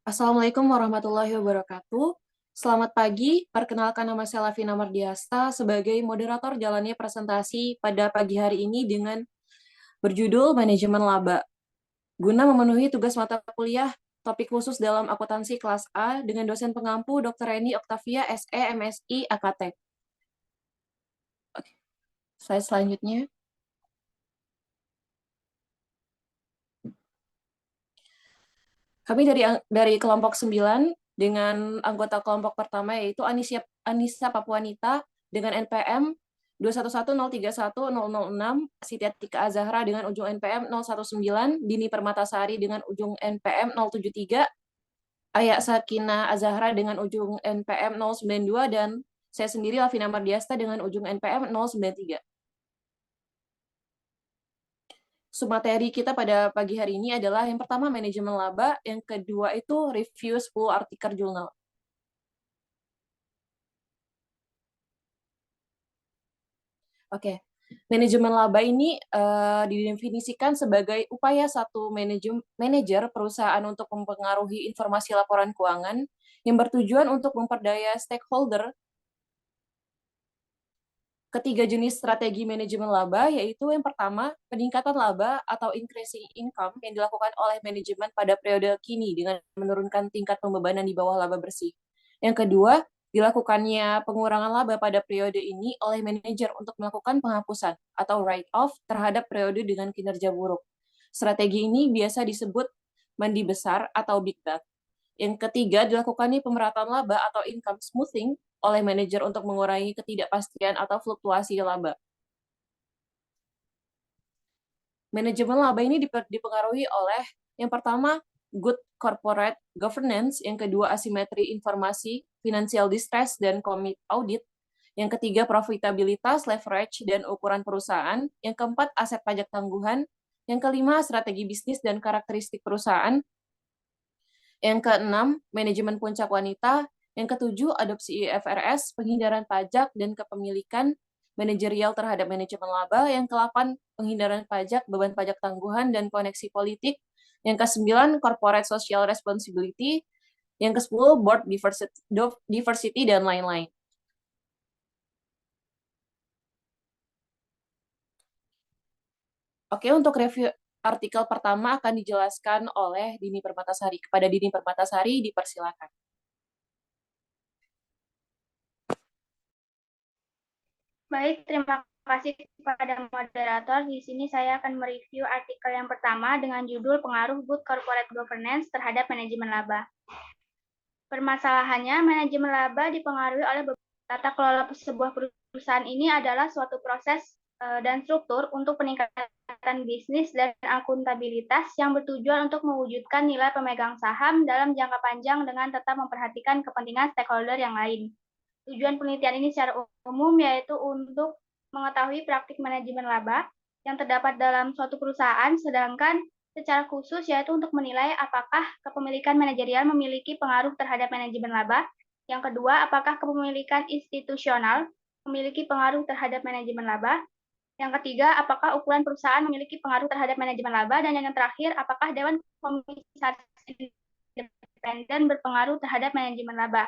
Assalamualaikum warahmatullahi wabarakatuh. Selamat pagi, perkenalkan nama saya Lavina Mardiasta sebagai moderator jalannya presentasi pada pagi hari ini dengan berjudul Manajemen Laba. Guna memenuhi tugas mata kuliah topik khusus dalam akuntansi kelas A dengan dosen pengampu Dr. Reni Oktavia SE MSI AKT. Oke, slide selanjutnya. Kami dari kelompok 9 dengan anggota kelompok pertama yaitu Anissa Papuanita dengan NPM 211031006, Siti Atika Azahra dengan ujung NPM 019, Dini Permatasari dengan ujung NPM 073, Aya Sakina Azahra dengan ujung NPM 092, dan saya sendiri Lavina Mardiasta dengan ujung NPM 093. Submateri kita pada pagi hari ini adalah yang pertama manajemen laba, yang kedua itu review 10 artikel jurnal. Oke, manajemen laba ini didefinisikan sebagai upaya satu manajer perusahaan untuk mempengaruhi informasi laporan keuangan yang bertujuan untuk memperdaya stakeholder. Ketiga jenis strategi manajemen laba yaitu yang pertama, peningkatan laba atau increasing income yang dilakukan oleh manajemen pada periode kini dengan menurunkan tingkat pembebanan di bawah laba bersih. Yang kedua, dilakukannya pengurangan laba pada periode ini oleh manajer untuk melakukan penghapusan atau write-off terhadap periode dengan kinerja buruk. Strategi ini biasa disebut mandi besar atau big bet. Yang ketiga, dilakukannya pemerataan laba atau income smoothing oleh manajer untuk mengurangi ketidakpastian atau fluktuasi laba. Manajemen laba ini dipengaruhi oleh yang pertama, good corporate governance, yang kedua, asimetri informasi, financial distress, dan commit audit, yang ketiga, profitabilitas, leverage, dan ukuran perusahaan, yang keempat, aset pajak tangguhan, yang kelima, strategi bisnis dan karakteristik perusahaan, yang keenam, manajemen puncak wanita. Yang ketujuh, adopsi IFRS, penghindaran pajak dan kepemilikan manajerial terhadap manajemen laba. Yang ke-8, penghindaran pajak, beban pajak tangguhan, dan koneksi politik. Yang ke-9, corporate social responsibility. Yang ke-10, board diversity, dan lain-lain. Oke, untuk review artikel pertama akan dijelaskan oleh Dini Permatasari. Kepada Dini Permatasari, dipersilakan. Baik, terima kasih kepada moderator. Di sini saya akan mereview artikel yang pertama dengan judul Pengaruh Good Corporate Governance terhadap Manajemen Laba. Permasalahannya, manajemen laba dipengaruhi oleh tata kelola sebuah perusahaan. Ini adalah suatu proses dan struktur untuk peningkatan bisnis dan akuntabilitas yang bertujuan untuk mewujudkan nilai pemegang saham dalam jangka panjang dengan tetap memperhatikan kepentingan stakeholder yang lain. Tujuan penelitian ini secara umum yaitu untuk mengetahui praktik manajemen laba yang terdapat dalam suatu perusahaan, sedangkan secara khusus yaitu untuk menilai apakah kepemilikan manajerial memiliki pengaruh terhadap manajemen laba. Yang kedua, apakah kepemilikan institusional memiliki pengaruh terhadap manajemen laba. Yang ketiga, apakah ukuran perusahaan memiliki pengaruh terhadap manajemen laba. Dan yang terakhir, apakah Dewan Komisaris Independen berpengaruh terhadap manajemen laba.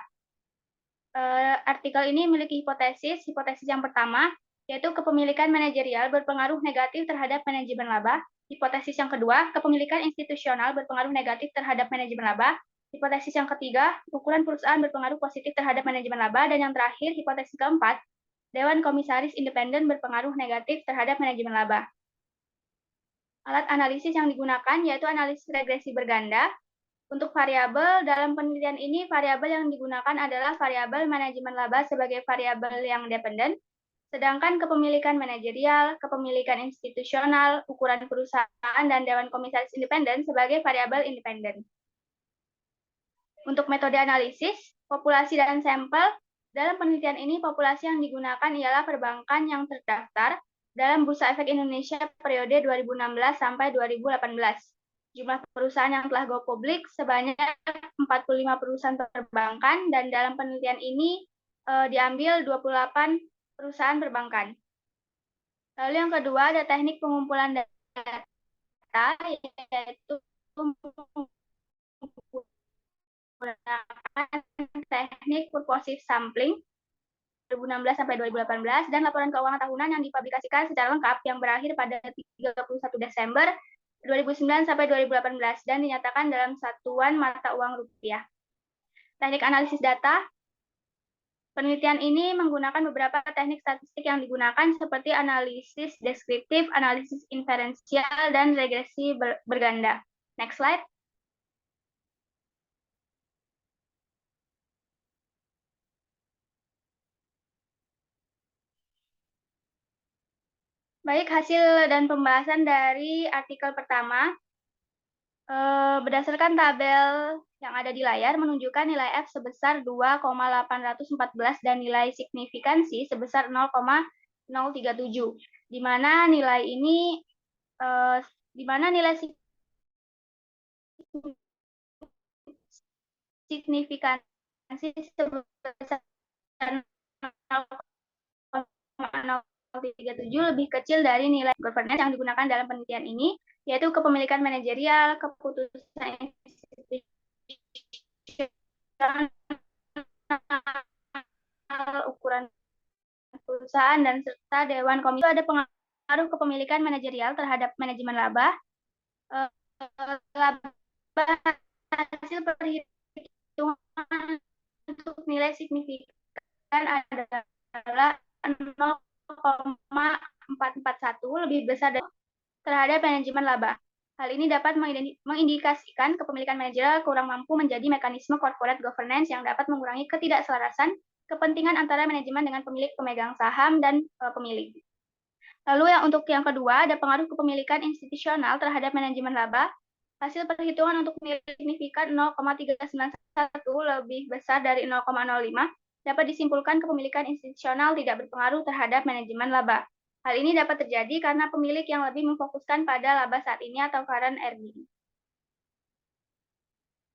Artikel ini memiliki hipotesis yang pertama, yaitu kepemilikan manajerial berpengaruh negatif terhadap manajemen laba. Hipotesis yang kedua, kepemilikan institusional berpengaruh negatif terhadap manajemen laba. Hipotesis yang ketiga, ukuran perusahaan berpengaruh positif terhadap manajemen laba. Dan yang terakhir, hipotesis keempat, Dewan Komisaris Independen berpengaruh negatif terhadap manajemen laba. Alat analisis yang digunakan yaitu analisis regresi berganda. Untuk variabel, dalam penelitian ini variabel yang digunakan adalah variabel manajemen laba sebagai variabel yang dependen, sedangkan kepemilikan manajerial, kepemilikan institusional, ukuran perusahaan, dan Dewan Komisaris Independen sebagai variabel independen. Untuk metode analisis, populasi dan sampel, dalam penelitian ini populasi yang digunakan ialah perbankan yang terdaftar dalam Bursa Efek Indonesia periode 2016 sampai 2018. Jumlah perusahaan yang telah go publik sebanyak 45 perusahaan perbankan, dan dalam penelitian ini diambil 28 perusahaan perbankan. Lalu yang kedua ada teknik pengumpulan data, yaitu menggunakan teknik purposive sampling 2016 sampai 2018 dan laporan keuangan tahunan yang dipublikasikan secara lengkap yang berakhir pada 31 Desember 2009 sampai 2018 dan dinyatakan dalam satuan mata uang rupiah. Teknik analisis data. Penelitian ini menggunakan beberapa teknik statistik yang digunakan seperti analisis deskriptif, analisis inferensial, dan regresi berganda. Next slide. Baik, hasil dan pembahasan dari artikel pertama. Berdasarkan tabel yang ada di layar menunjukkan nilai F sebesar 2,814 dan nilai signifikansi sebesar 0,037. Di mana nilai ini signifikansi sebesar 0,037 lebih kecil dari nilai governance yang digunakan dalam penelitian ini, yaitu kepemilikan manajerial, keputusan institusional, ukuran perusahaan, dan serta Dewan Komisi. Ada pengaruh kepemilikan manajerial terhadap manajemen laba. Laba hasil perhitungan untuk nilai signifikan adalah 0,441 lebih besar terhadap manajemen laba. Hal ini dapat mengindikasikan kepemilikan manajerial kurang mampu menjadi mekanisme corporate governance yang dapat mengurangi ketidakselarasan kepentingan antara manajemen dengan pemilik, pemegang saham, dan pemilik. Lalu untuk yang kedua, ada pengaruh kepemilikan institusional terhadap manajemen laba. Hasil perhitungan untuk nilai signifikan 0,391 lebih besar dari 0,05 dapat disimpulkan kepemilikan institusional tidak berpengaruh terhadap manajemen laba. Hal ini dapat terjadi karena pemilik yang lebih memfokuskan pada laba saat ini atau current earning.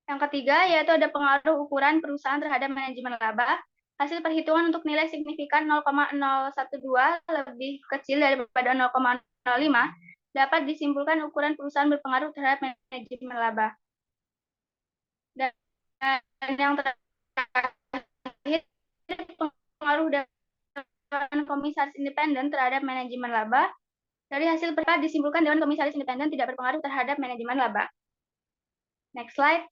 Yang ketiga, yaitu ada pengaruh ukuran perusahaan terhadap manajemen laba. Hasil perhitungan untuk nilai signifikan 0,012 lebih kecil daripada 0,05 dapat disimpulkan ukuran perusahaan berpengaruh terhadap manajemen laba. Dan yang terakhir, pengaruh Dewan Komisaris Independen terhadap manajemen laba. Dari hasil perkara disimpulkan Dewan Komisaris Independen tidak berpengaruh terhadap manajemen laba. Next slide.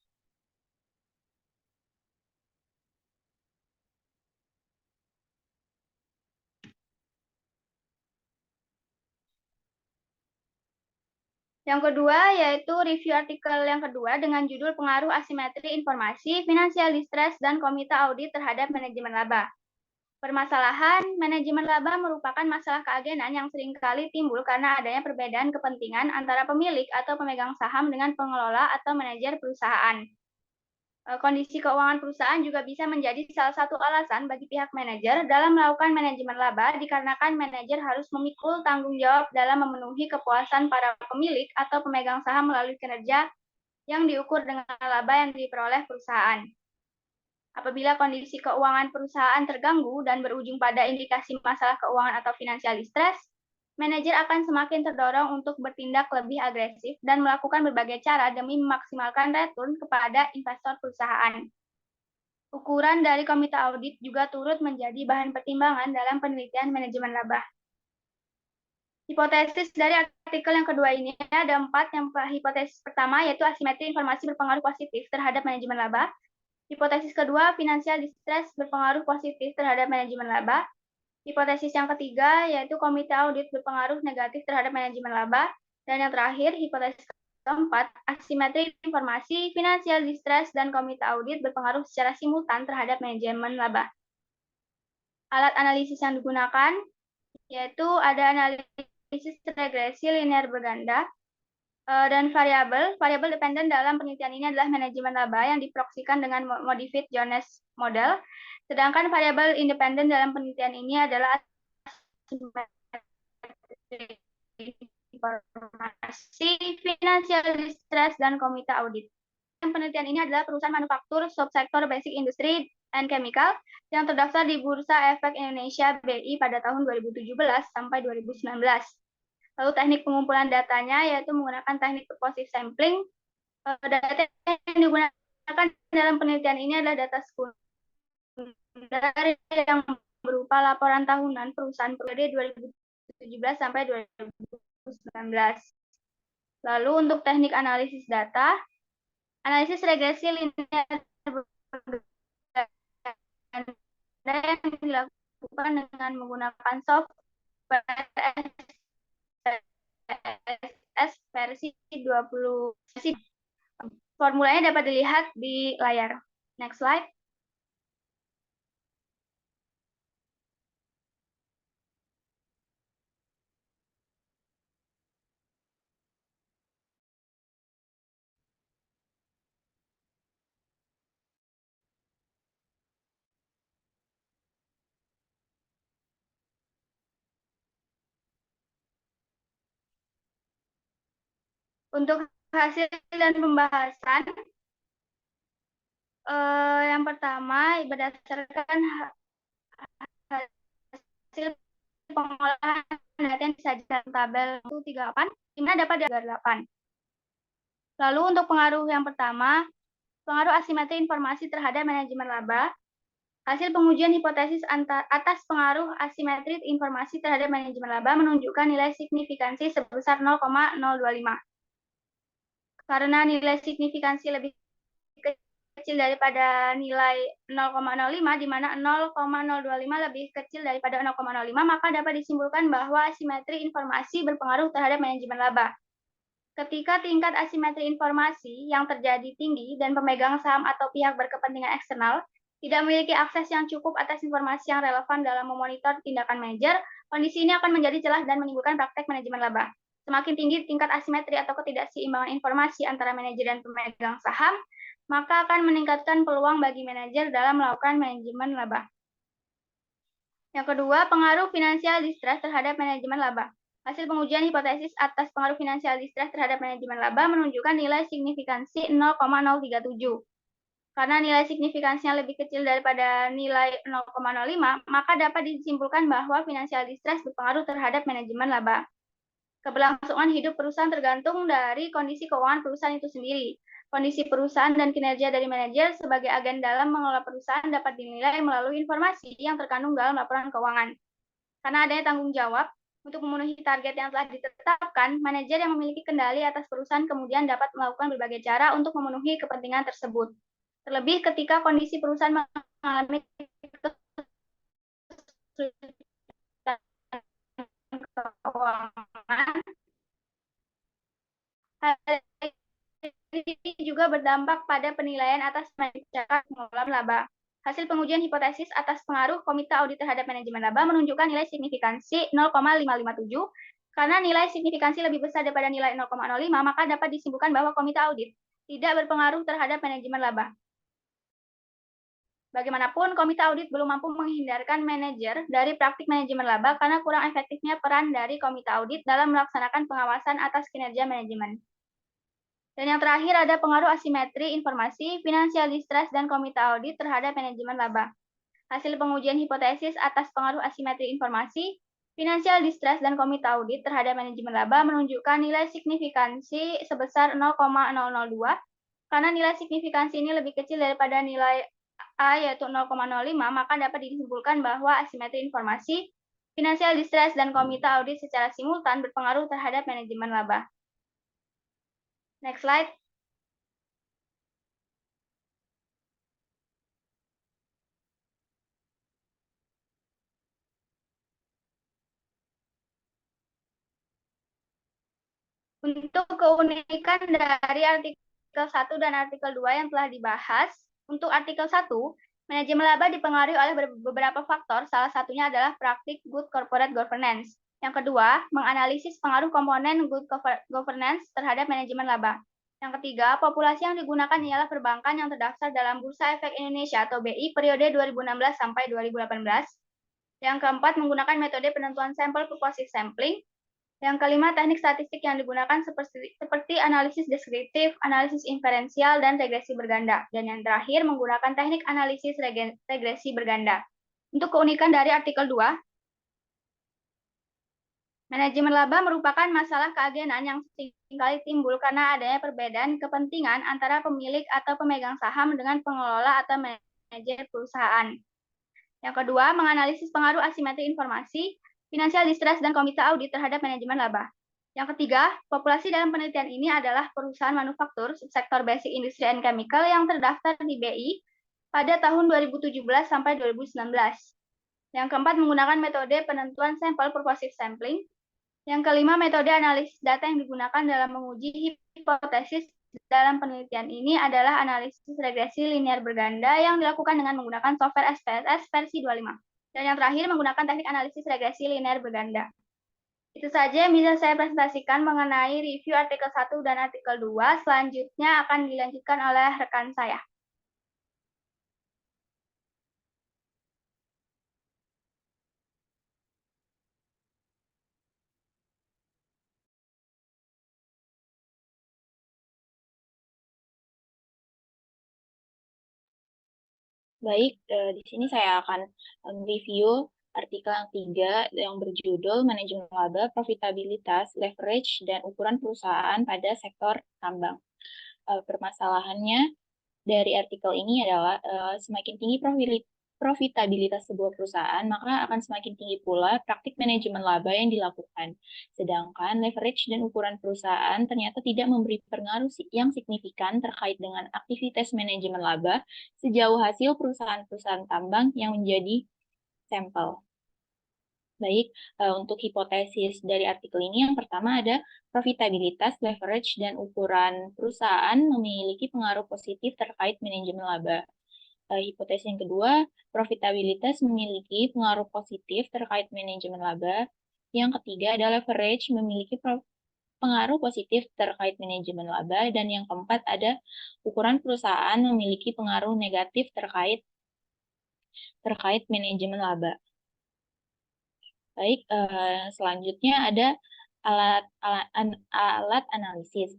Yang kedua yaitu review artikel yang kedua dengan judul Pengaruh Asimetri Informasi, Financial Distress, dan Komite Audit terhadap Manajemen Laba. Permasalahan manajemen laba merupakan masalah keagenan yang seringkali timbul karena adanya perbedaan kepentingan antara pemilik atau pemegang saham dengan pengelola atau manajer perusahaan. Kondisi keuangan perusahaan juga bisa menjadi salah satu alasan bagi pihak manajer dalam melakukan manajemen laba dikarenakan manajer harus memikul tanggung jawab dalam memenuhi kepuasan para pemilik atau pemegang saham melalui kinerja yang diukur dengan laba yang diperoleh perusahaan. Apabila kondisi keuangan perusahaan terganggu dan berujung pada indikasi masalah keuangan atau financial distress, manajer akan semakin terdorong untuk bertindak lebih agresif dan melakukan berbagai cara demi memaksimalkan return kepada investor perusahaan. Ukuran dari komite audit juga turut menjadi bahan pertimbangan dalam penelitian manajemen laba. Hipotesis dari artikel yang kedua ini ada 4. Yang hipotesis pertama yaitu asimetri informasi berpengaruh positif terhadap manajemen laba. Hipotesis kedua, financial distress berpengaruh positif terhadap manajemen laba. Hipotesis yang ketiga, yaitu komite audit berpengaruh negatif terhadap manajemen laba. Dan yang terakhir, hipotesis keempat, asimetri informasi, financial distress, dan komite audit berpengaruh secara simultan terhadap manajemen laba. Alat analisis yang digunakan, yaitu ada analisis regresi linear berganda, dan variabel dependen dalam penelitian ini adalah manajemen laba yang diproksikan dengan modified Jones model. Sedangkan variabel independen dalam penelitian ini adalah informasi, financial distress, dan komite audit. Penelitian ini adalah perusahaan manufaktur subsektor basic industry and chemical yang terdaftar di Bursa Efek Indonesia BI pada tahun 2017 sampai 2019. Lalu teknik pengumpulan datanya yaitu menggunakan teknik purposive sampling. Data yang digunakan digunakan dalam penelitian ini adalah data sekunder yang berupa laporan tahunan perusahaan periode 2017 sampai 2019. Lalu untuk teknik analisis data, analisis regresi linear yang dilakukan dengan menggunakan software SPSS versi 20. Formulanya dapat dilihat di layar. Next slide. Untuk hasil dan pembahasan, yang pertama berdasarkan hasil pengolahan data yang disajikan tabel 38, di mana dapat di 8. Lalu untuk pengaruh yang pertama, pengaruh asimetri informasi terhadap manajemen laba. Hasil pengujian hipotesis atas pengaruh asimetri informasi terhadap manajemen laba menunjukkan nilai signifikansi sebesar 0,025. Karena nilai signifikansi lebih kecil daripada nilai 0,05, di mana 0,025 lebih kecil daripada 0,05, maka dapat disimpulkan bahwa asimetri informasi berpengaruh terhadap manajemen laba. Ketika tingkat asimetri informasi yang terjadi tinggi dan pemegang saham atau pihak berkepentingan eksternal tidak memiliki akses yang cukup atas informasi yang relevan dalam memonitor tindakan manajer, kondisi ini akan menjadi celah dan menimbulkan praktek manajemen laba. Semakin tinggi tingkat asimetri atau ketidakseimbangan informasi antara manajer dan pemegang saham, maka akan meningkatkan peluang bagi manajer dalam melakukan manajemen laba. Yang kedua, pengaruh finansial distress terhadap manajemen laba. Hasil pengujian hipotesis atas pengaruh finansial distress terhadap manajemen laba menunjukkan nilai signifikansi 0,037. Karena nilai signifikansinya lebih kecil daripada nilai 0,05, maka dapat disimpulkan bahwa finansial distress berpengaruh terhadap manajemen laba. Keberlangsungan hidup perusahaan tergantung dari kondisi keuangan perusahaan itu sendiri. Kondisi perusahaan dan kinerja dari manajer sebagai agen dalam mengelola perusahaan dapat dinilai melalui informasi yang terkandung dalam laporan keuangan. Karena adanya tanggung jawab untuk memenuhi target yang telah ditetapkan, manajer yang memiliki kendali atas perusahaan kemudian dapat melakukan berbagai cara untuk memenuhi kepentingan tersebut. Terlebih ketika kondisi perusahaan mengalami kesulitan keuangan, hal ini juga berdampak pada penilaian atas cara pengelolaan laba. Hasil pengujian hipotesis atas pengaruh komite audit terhadap manajemen laba menunjukkan nilai signifikansi 0,557. Karena nilai signifikansi lebih besar daripada nilai 0,05, maka dapat disimpulkan bahwa komite audit tidak berpengaruh terhadap manajemen laba. Bagaimanapun, komite audit belum mampu menghindarkan manajer dari praktik manajemen laba karena kurang efektifnya peran dari komite audit dalam melaksanakan pengawasan atas kinerja manajemen. Dan yang terakhir ada pengaruh asimetri informasi, finansial distress, dan komite audit terhadap manajemen laba. Hasil pengujian hipotesis atas pengaruh asimetri informasi, finansial distress, dan komite audit terhadap manajemen laba menunjukkan nilai signifikansi sebesar 0,002. Karena nilai signifikansi ini lebih kecil daripada nilai A yaitu 0,05, maka dapat disimpulkan bahwa asimetri informasi, finansial distress, dan komite audit secara simultan berpengaruh terhadap manajemen laba. Next slide. Untuk keunikan dari artikel 1 dan artikel 2 yang telah dibahas, untuk artikel 1, manajemen laba dipengaruhi oleh beberapa faktor, salah satunya adalah praktik good corporate governance. Yang kedua, menganalisis pengaruh komponen good governance terhadap manajemen laba. Yang ketiga, populasi yang digunakan ialah perbankan yang terdaftar dalam Bursa Efek Indonesia atau BI periode 2016 sampai 2018. Yang keempat, menggunakan metode penentuan sampel purposive sampling. Yang kelima, teknik statistik yang digunakan seperti analisis deskriptif, analisis inferensial, dan regresi berganda. Dan yang terakhir, menggunakan teknik analisis regresi berganda. Untuk keunikan dari artikel 2, Manajemen laba merupakan masalah keagenan yang seringkali timbul karena adanya perbedaan kepentingan antara pemilik atau pemegang saham dengan pengelola atau manajer perusahaan. Yang kedua, menganalisis pengaruh asimetri informasi, financial distress, dan komite audit terhadap manajemen laba. Yang ketiga, populasi dalam penelitian ini adalah perusahaan manufaktur subsektor basic industry and chemical yang terdaftar di BI pada tahun 2017 sampai 2019. Yang keempat, menggunakan metode penentuan sampel purposive sampling. Yang kelima, metode analisis data yang digunakan dalam menguji hipotesis dalam penelitian ini adalah analisis regresi linear berganda yang dilakukan dengan menggunakan software SPSS versi 25. Dan yang terakhir, menggunakan teknik analisis regresi linear berganda. Itu saja yang bisa saya presentasikan mengenai review artikel 1 dan artikel 2. Selanjutnya akan dilanjutkan oleh rekan saya. Baik, di sini saya akan review artikel yang 3 yang berjudul Manajemen Laba, Profitabilitas, Leverage, dan Ukuran Perusahaan pada Sektor Tambang. Permasalahannya dari artikel ini adalah semakin tinggi profitabilitas sebuah perusahaan, maka akan semakin tinggi pula praktik manajemen laba yang dilakukan. Sedangkan leverage dan ukuran perusahaan ternyata tidak memberi pengaruh yang signifikan terkait dengan aktivitas manajemen laba sejauh hasil perusahaan-perusahaan tambang yang menjadi sampel. Baik, untuk hipotesis dari artikel ini yang pertama ada profitabilitas, leverage, dan ukuran perusahaan memiliki pengaruh positif terkait manajemen laba. Hipotesis yang kedua, profitabilitas memiliki pengaruh positif terkait manajemen laba. Yang ketiga ada leverage memiliki pengaruh positif terkait manajemen laba. Dan yang keempat ada ukuran perusahaan memiliki pengaruh negatif terkait manajemen laba. Baik, selanjutnya ada alat analisis.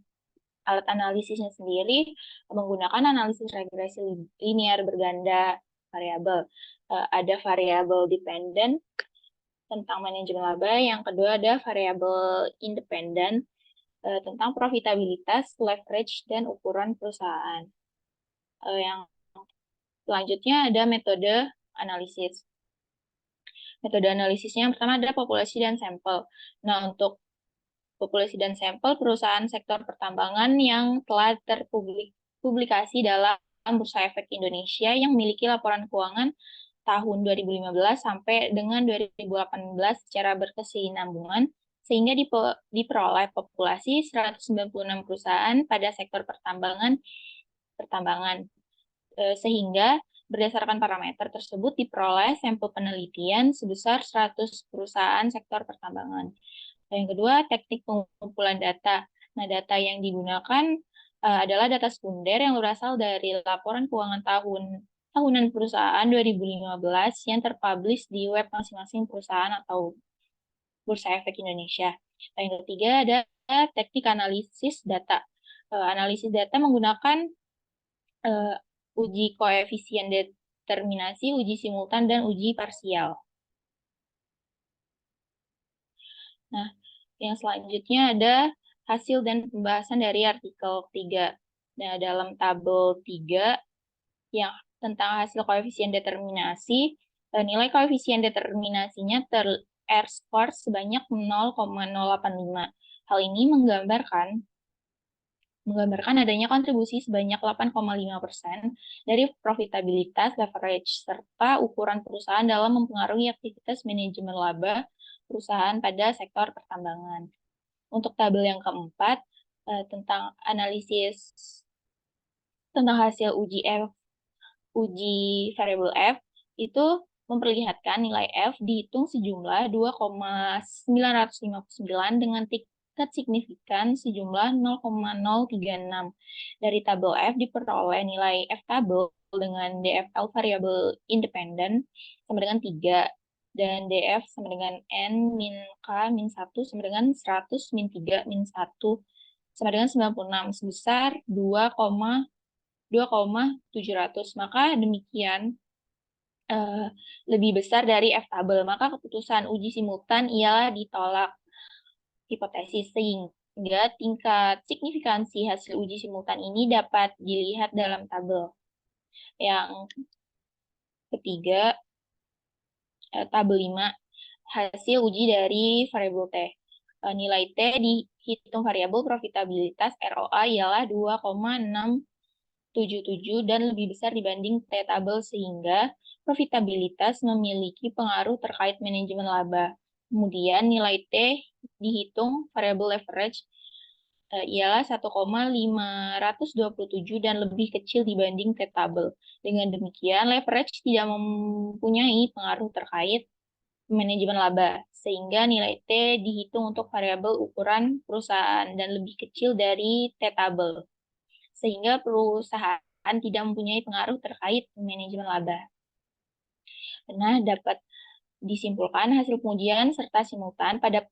Alat analisisnya sendiri menggunakan analisis regresi linear berganda variabel. Ada variabel dependent tentang manajemen laba, yang kedua ada variabel independen tentang profitabilitas, leverage, dan ukuran perusahaan. Yang selanjutnya ada metode analisis. Metode analisisnya yang pertama adalah populasi dan sampel. Nah, untuk populasi dan sampel perusahaan sektor pertambangan yang telah terpublikasi dalam Bursa Efek Indonesia yang memiliki laporan keuangan tahun 2015 sampai dengan 2018 secara berkesinambungan, sehingga diperoleh populasi 196 perusahaan pada sektor pertambangan, sehingga berdasarkan parameter tersebut diperoleh sampel penelitian sebesar 100 perusahaan sektor pertambangan. Yang kedua, teknik pengumpulan data. Nah, data yang digunakan adalah data sekunder yang berasal dari laporan keuangan tahunan perusahaan 2015 yang terpublish di web masing-masing perusahaan atau Bursa Efek Indonesia. Yang ketiga ada teknik analisis data. Analisis data menggunakan uji koefisien determinasi, uji simultan, dan uji parsial. Nah, yang selanjutnya ada hasil dan pembahasan dari artikel 3. Nah, dalam tabel 3 yang tentang hasil koefisien determinasi, nilai koefisien determinasinya R-score sebanyak 0,085. Hal ini menggambarkan adanya kontribusi sebanyak 8,5% dari profitabilitas, leverage, serta ukuran perusahaan dalam mempengaruhi aktivitas manajemen laba perusahaan pada sektor pertambangan. Untuk tabel yang keempat, tentang analisis tentang hasil uji variabel F, itu memperlihatkan nilai F dihitung sejumlah 2,959 dengan tingkat signifikan sejumlah 0,036. Dari tabel F diperoleh nilai F tabel dengan DFL variabel independen sama dengan 3 dan DF sama dengan N min K min 1 sama dengan 100 min 3 min 1 sama dengan 96 sebesar 2,700. Maka demikian lebih besar dari F tabel, maka keputusan uji simultan ialah ditolak. hipotesis, sehingga tingkat signifikansi hasil uji simultan ini dapat dilihat dalam tabel. Yang ketiga, tabel 5, hasil uji dari variabel T. Nilai T dihitung variabel profitabilitas ROA ialah 2,677 dan lebih besar dibanding T tabel, sehingga profitabilitas memiliki pengaruh terkait manajemen laba. Kemudian nilai T dihitung variabel leverage ialah 1,527 dan lebih kecil dibanding T tabel. Dengan demikian, leverage tidak mempunyai pengaruh terkait manajemen laba, sehingga nilai T dihitung untuk variabel ukuran perusahaan dan lebih kecil dari T tabel, sehingga perusahaan tidak mempunyai pengaruh terkait manajemen laba. Nah, dapat disimpulkan hasil pengujian serta simultan pada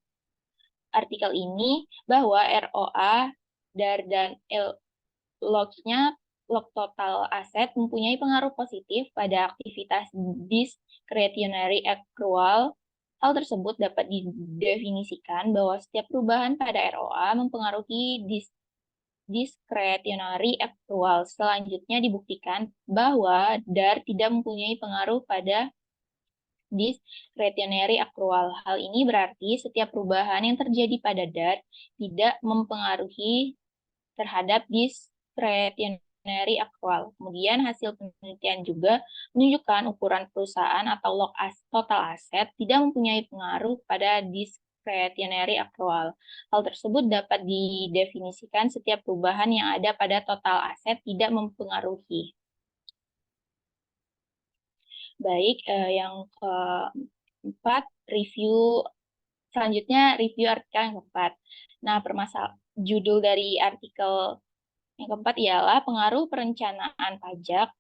artikel ini bahwa ROA, DAR, dan log-nya, log total aset, mempunyai pengaruh positif pada aktivitas discretionary accrual. Hal tersebut dapat didefinisikan bahwa setiap perubahan pada ROA mempengaruhi discretionary accrual. Selanjutnya dibuktikan bahwa DAR tidak mempunyai pengaruh pada discretionary accrual. Hal ini berarti setiap perubahan yang terjadi pada DAR tidak mempengaruhi terhadap discretionary accrual. Kemudian hasil penelitian juga menunjukkan ukuran perusahaan atau log total aset tidak mempunyai pengaruh pada discretionary accrual. Hal tersebut dapat didefinisikan setiap perubahan yang ada pada total aset tidak mempengaruhi. Baik, yang keempat, selanjutnya review artikel yang keempat. Nah, judul dari artikel yang keempat ialah pengaruh perencanaan pajak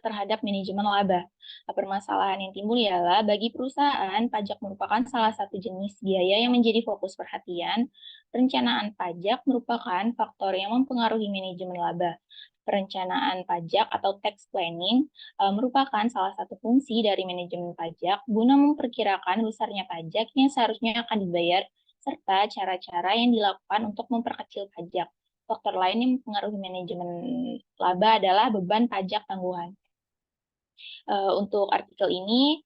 terhadap manajemen laba. Permasalahan yang timbul ialah bagi perusahaan, pajak merupakan salah satu jenis biaya yang menjadi fokus perhatian. Perencanaan pajak merupakan faktor yang mempengaruhi manajemen laba. Perencanaan pajak atau tax planning merupakan salah satu fungsi dari manajemen pajak guna memperkirakan besarnya pajak yang seharusnya akan dibayar serta cara-cara yang dilakukan untuk memperkecil pajak. Faktor lain yang mempengaruhi manajemen laba adalah beban pajak tangguhan. Untuk artikel ini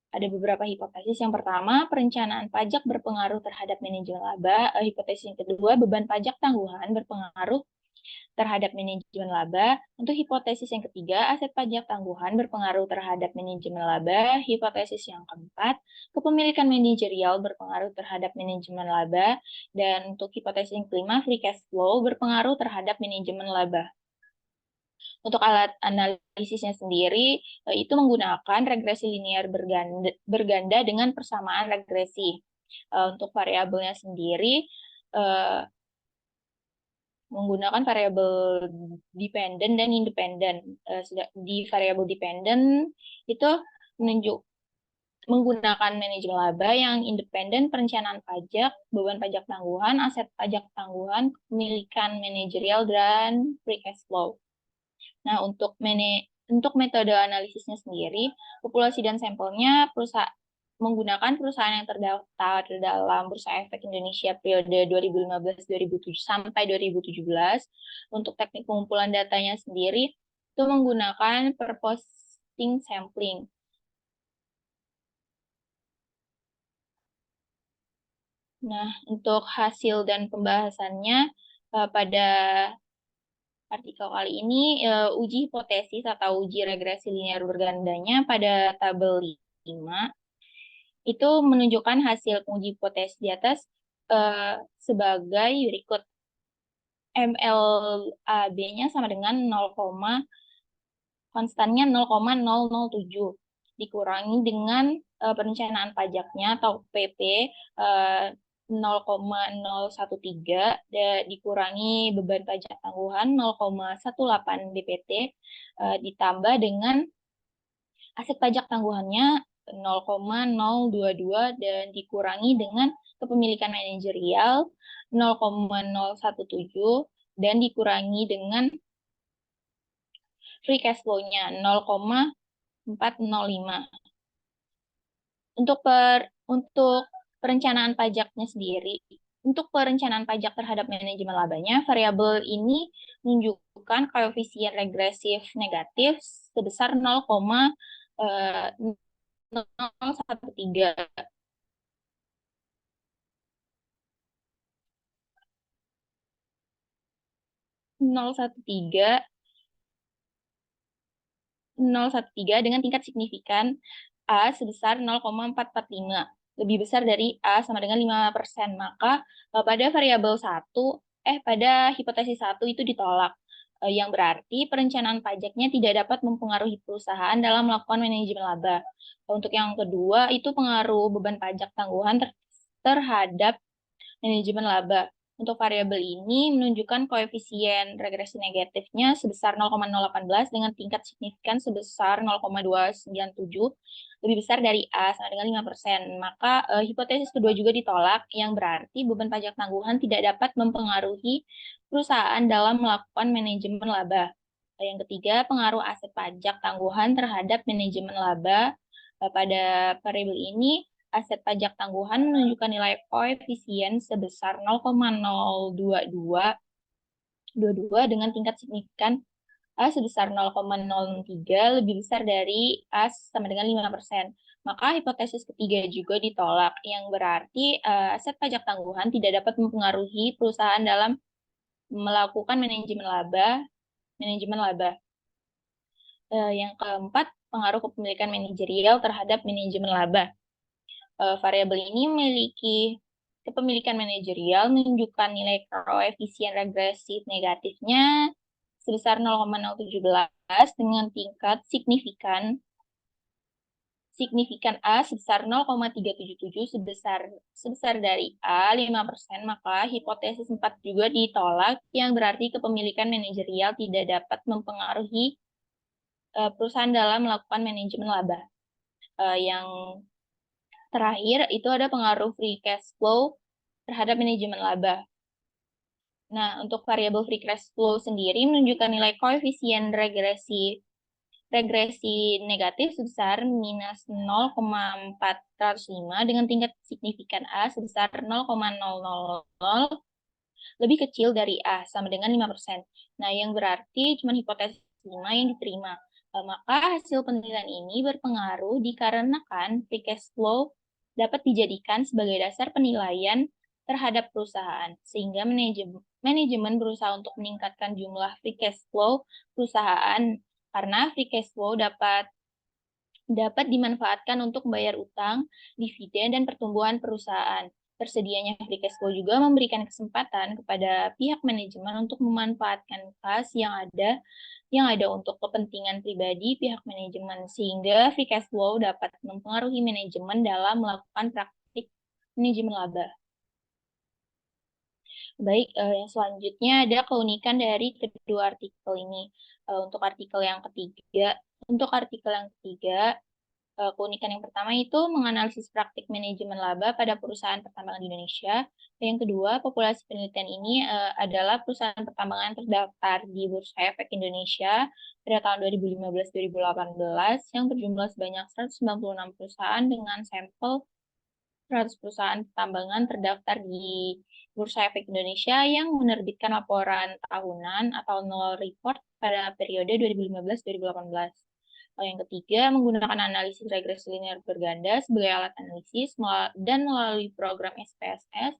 ada beberapa hipotesis. Yang pertama, perencanaan pajak berpengaruh terhadap manajemen laba. Hipotesis yang kedua, beban pajak tangguhan berpengaruh terhadap manajemen laba. Untuk hipotesis yang ketiga, aset pajak tangguhan berpengaruh terhadap manajemen laba. Hipotesis yang keempat, kepemilikan manajerial berpengaruh terhadap manajemen laba. Dan untuk hipotesis yang kelima, free cash flow berpengaruh terhadap manajemen laba. Untuk alat analisisnya sendiri, itu menggunakan regresi linear berganda dengan persamaan regresi. Untuk variabelnya sendiri, menggunakan variabel dependent dan independent. Di variabel dependent itu menggunakan manajemen laba, yang independen perencanaan pajak, beban pajak tangguhan, aset pajak tangguhan, kepemilikan manajerial, dan free cash flow. Nah, untuk metode analisisnya sendiri, populasi dan sampelnya menggunakan perusahaan yang terdaftar dalam Bursa Efek Indonesia periode 2015-2007 sampai 2017. Untuk teknik pengumpulan datanya sendiri, itu menggunakan purposing sampling. Nah, untuk hasil dan pembahasannya pada artikel kali ini, uji hipotesis atau uji regresi linear bergandanya pada tabel 5 itu menunjukkan hasil penguji hipotesis di atas sebagai berikut. MLAB-nya sama dengan konstannya 0,007 dikurangi dengan perencanaan pajaknya atau PP 0,013 dikurangi beban pajak tangguhan 0,18 BPT ditambah dengan aset pajak tangguhannya 0,022 dan dikurangi dengan kepemilikan manajerial 0,017 dan dikurangi dengan free cash flow-nya 0,405. Untuk perencanaan pajaknya sendiri. Untuk perencanaan pajak terhadap manajemen labanya, variabel ini menunjukkan koefisien regresif negatif sebesar 0,013. 0,13 dengan tingkat signifikan A sebesar 0,445, lebih besar dari A sama dengan 5%. Maka pada variabel 1, pada hipotesis 1 itu ditolak. Yang berarti perencanaan pajaknya tidak dapat mempengaruhi perusahaan dalam melakukan manajemen laba. Untuk yang kedua, itu pengaruh beban pajak tangguhan terhadap manajemen laba. Untuk variabel ini menunjukkan koefisien regresi negatifnya sebesar 0,018 dengan tingkat signifikan sebesar 0,297, lebih besar dari A sama dengan 5%. Maka hipotesis kedua juga ditolak, yang berarti beban pajak tangguhan tidak dapat mempengaruhi perusahaan dalam melakukan manajemen laba. Yang ketiga, pengaruh aset pajak tangguhan terhadap manajemen laba. Pada variabel ini, aset pajak tangguhan menunjukkan nilai koefisien sebesar 0,022 dengan tingkat signifikan A sebesar 0,03, lebih besar dari A sama dengan 5%. Maka hipotesis ketiga juga ditolak, yang berarti aset pajak tangguhan tidak dapat mempengaruhi perusahaan dalam melakukan manajemen laba. Yang keempat, pengaruh kepemilikan manajerial terhadap manajemen laba. Variabel ini memiliki kepemilikan manajerial menunjukkan nilai koefisien regresif negatifnya sebesar 0,017 dengan tingkat signifikan A sebesar 0,377 sebesar dari A 5%, maka hipotesis 4 juga ditolak, yang berarti kepemilikan manajerial tidak dapat mempengaruhi perusahaan dalam melakukan manajemen laba. Yang terakhir, itu ada pengaruh free cash flow terhadap manajemen laba. Nah, untuk variabel free cash flow sendiri menunjukkan nilai koefisien regresi negatif sebesar minus 0,405 dengan tingkat signifikan A sebesar 0,000, lebih kecil dari A sama dengan 5%. Nah, yang berarti cuma hipotesis 5 yang diterima. Maka hasil penelitian ini berpengaruh dikarenakan free cash flow dapat dijadikan sebagai dasar penilaian terhadap perusahaan, sehingga manajemen berusaha untuk meningkatkan jumlah free cash flow perusahaan, karena free cash flow dapat dimanfaatkan untuk membayar utang, dividen, dan pertumbuhan perusahaan. Tersedianya free cash flow juga memberikan kesempatan kepada pihak manajemen untuk memanfaatkan kas yang ada untuk kepentingan pribadi pihak manajemen, sehingga free cash flow dapat mempengaruhi manajemen dalam melakukan praktik manajemen laba. Baik, yang selanjutnya ada keunikan dari kedua artikel ini. Untuk artikel yang ketiga, keunikan yang pertama itu menganalisis praktik manajemen laba pada perusahaan pertambangan di Indonesia. Yang kedua, populasi penelitian ini adalah perusahaan pertambangan terdaftar di Bursa Efek Indonesia pada tahun 2015-2018 yang berjumlah sebanyak 196 perusahaan dengan sampel 100 perusahaan pertambangan terdaftar di Bursa Efek Indonesia yang menerbitkan laporan tahunan atau annual report pada periode 2015-2018. Yang ketiga, menggunakan analisis regresi linear berganda sebagai alat analisis dan melalui program SPSS.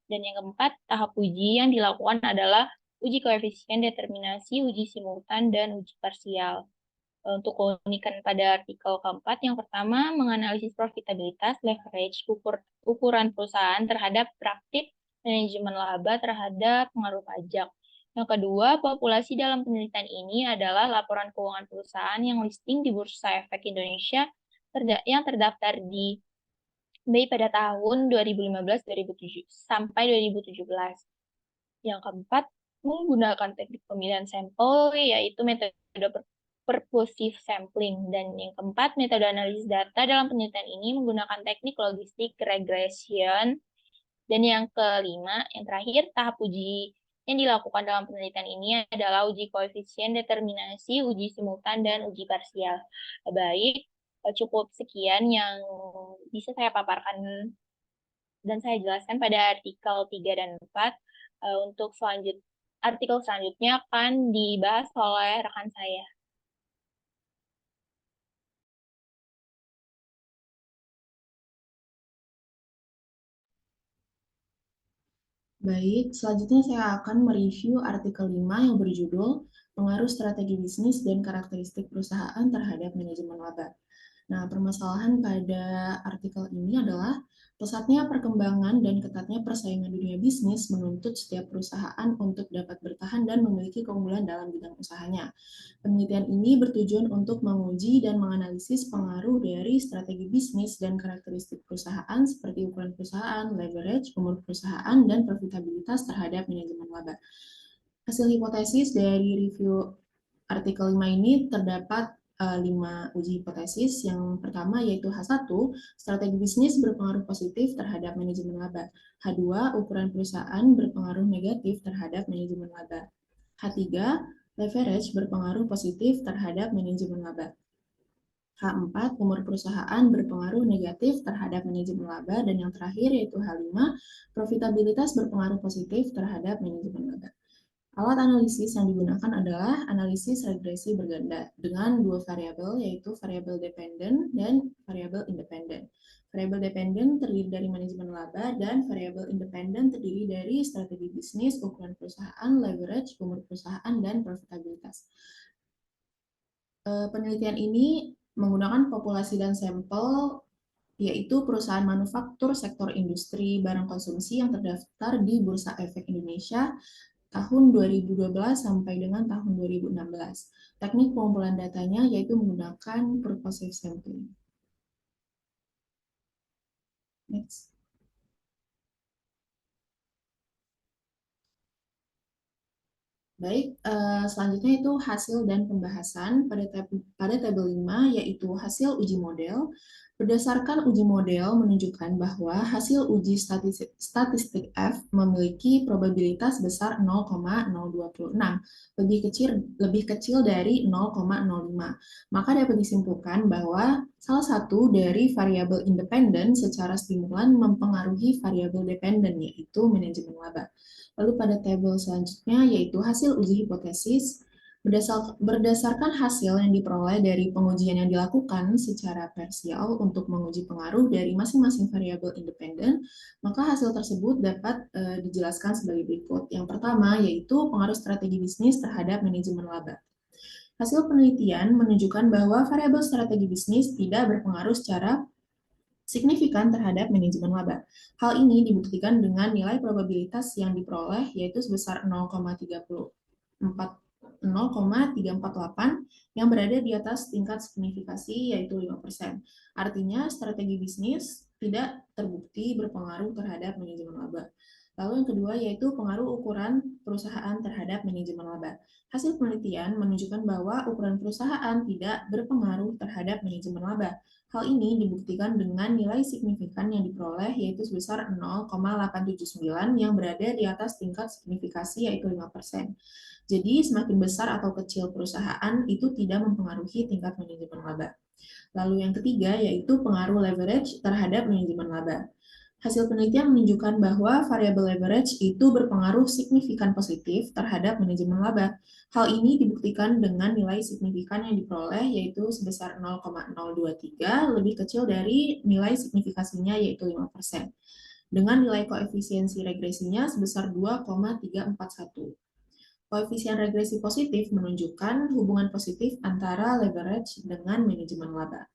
Dan yang keempat, tahap uji yang dilakukan adalah uji koefisien determinasi, uji simultan, dan uji parsial. Untuk keunikan pada artikel keempat, yang pertama, menganalisis profitabilitas, leverage, ukuran perusahaan terhadap praktik manajemen laba terhadap pengaruh pajak. Yang kedua, populasi dalam penelitian ini adalah laporan keuangan perusahaan yang listing di Bursa Efek Indonesia yang terdaftar di BI pada tahun 2015-2007 sampai 2017. Yang keempat, menggunakan teknik pemilihan sampel, yaitu metode purposive sampling. Dan yang keempat, metode analisis data dalam penelitian ini menggunakan teknik logistik regression. Dan yang kelima, yang terakhir, tahap uji yang dilakukan dalam penelitian ini adalah uji koefisien determinasi, uji simultan, dan uji parsial. Baik, cukup sekian yang bisa saya paparkan dan saya jelaskan pada artikel 3 dan 4. Untuk artikel selanjutnya akan dibahas oleh rekan saya. Baik, selanjutnya saya akan mereview artikel 5 yang berjudul Pengaruh Strategi Bisnis dan Karakteristik Perusahaan Terhadap Manajemen Laba. Nah, permasalahan pada artikel ini adalah pesatnya perkembangan dan ketatnya persaingan dunia bisnis menuntut setiap perusahaan untuk dapat bertahan dan memiliki keunggulan dalam bidang usahanya. Penelitian ini bertujuan untuk menguji dan menganalisis pengaruh dari strategi bisnis dan karakteristik perusahaan seperti ukuran perusahaan, leverage, umur perusahaan, dan profitabilitas terhadap manajemen laba. Hasil hipotesis dari review artikel 5 ini terdapat 5 uji hipotesis. Yang pertama yaitu H1, strategi bisnis berpengaruh positif terhadap manajemen laba. H2, ukuran perusahaan berpengaruh negatif terhadap manajemen laba. H3, leverage berpengaruh positif terhadap manajemen laba. H4, umur perusahaan berpengaruh negatif terhadap manajemen laba. Dan yang terakhir yaitu H5, profitabilitas berpengaruh positif terhadap manajemen laba. Alat analisis yang digunakan adalah analisis regresi berganda dengan dua variabel, yaitu variabel dependen dan variabel independen. Variabel dependen terdiri dari manajemen laba dan variabel independen terdiri dari strategi bisnis, ukuran perusahaan, leverage, umur perusahaan, dan profitabilitas. Penelitian ini menggunakan populasi dan sampel, yaitu perusahaan manufaktur sektor industri barang konsumsi yang terdaftar di Bursa Efek Indonesia tahun 2012 sampai dengan tahun 2016. Teknik pengumpulan datanya yaitu menggunakan purposive sampling. Next. Baik, selanjutnya itu hasil dan pembahasan pada tabel 5, yaitu hasil uji model. Berdasarkan uji model menunjukkan bahwa hasil uji statistik F memiliki probabilitas besar 0,026, lebih kecil dari 0,05. Maka dapat disimpulkan bahwa salah satu dari variabel independen secara stimulan mempengaruhi variabel dependen, yaitu manajemen laba. Lalu pada tabel selanjutnya yaitu hasil uji hipotesis. Berdasarkan hasil yang diperoleh dari pengujian yang dilakukan secara parsial untuk menguji pengaruh dari masing-masing variabel independen, maka hasil tersebut dapat dijelaskan sebagai berikut. Yang pertama yaitu pengaruh strategi bisnis terhadap manajemen laba. Hasil penelitian menunjukkan bahwa variabel strategi bisnis tidak berpengaruh secara signifikan terhadap manajemen laba. Hal ini dibuktikan dengan nilai probabilitas yang diperoleh yaitu sebesar 0,348 yang berada di atas tingkat signifikasi yaitu 5%. Artinya strategi bisnis tidak terbukti berpengaruh terhadap manajemen laba. Lalu yang kedua yaitu pengaruh ukuran perusahaan terhadap manajemen laba. Hasil penelitian menunjukkan bahwa ukuran perusahaan tidak berpengaruh terhadap manajemen laba. Hal ini dibuktikan dengan nilai signifikan yang diperoleh yaitu sebesar 0,879 yang berada di atas tingkat signifikasi yaitu 5%. Jadi semakin besar atau kecil perusahaan itu tidak mempengaruhi tingkat manajemen laba. Lalu yang ketiga yaitu pengaruh leverage terhadap manajemen laba. Hasil penelitian menunjukkan bahwa variabel leverage itu berpengaruh signifikan positif terhadap manajemen laba. Hal ini dibuktikan dengan nilai signifikan yang diperoleh yaitu sebesar 0,023 lebih kecil dari nilai signifikasinya yaitu 5%. Dengan nilai koefisiensi regresinya sebesar 2,341. Koefisien regresi positif menunjukkan hubungan positif antara leverage dengan manajemen laba.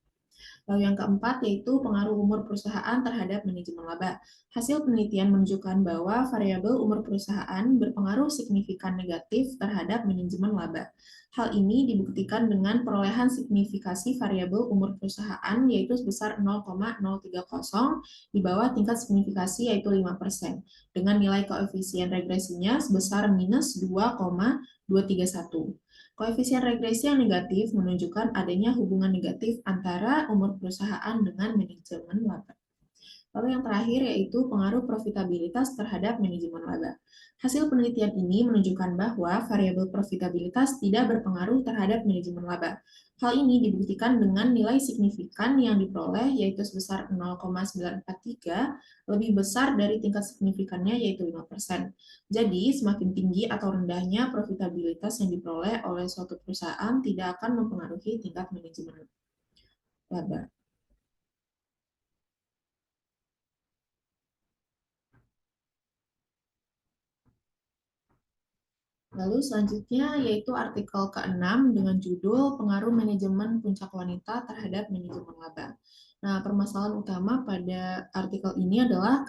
Lalu yang keempat yaitu pengaruh umur perusahaan terhadap manajemen laba. Hasil penelitian menunjukkan bahwa variabel umur perusahaan berpengaruh signifikan negatif terhadap manajemen laba. Hal ini dibuktikan dengan perolehan signifikasi variabel umur perusahaan yaitu sebesar 0,030 di bawah tingkat signifikasi yaitu 5%, dengan nilai koefisien regresinya sebesar minus 2,231. Koefisien regresi yang negatif menunjukkan adanya hubungan negatif antara umur perusahaan dengan manajemen laba. Lalu yang terakhir yaitu pengaruh profitabilitas terhadap manajemen laba. Hasil penelitian ini menunjukkan bahwa variabel profitabilitas tidak berpengaruh terhadap manajemen laba. Hal ini dibuktikan dengan nilai signifikan yang diperoleh yaitu sebesar 0,943, lebih besar dari tingkat signifikannya yaitu 5%. Jadi, semakin tinggi atau rendahnya profitabilitas yang diperoleh oleh suatu perusahaan tidak akan mempengaruhi tingkat manajemen laba. Lalu selanjutnya yaitu artikel ke-6 dengan judul Pengaruh Manajemen Puncak Wanita Terhadap Manajemen Laba. Nah, permasalahan utama pada artikel ini adalah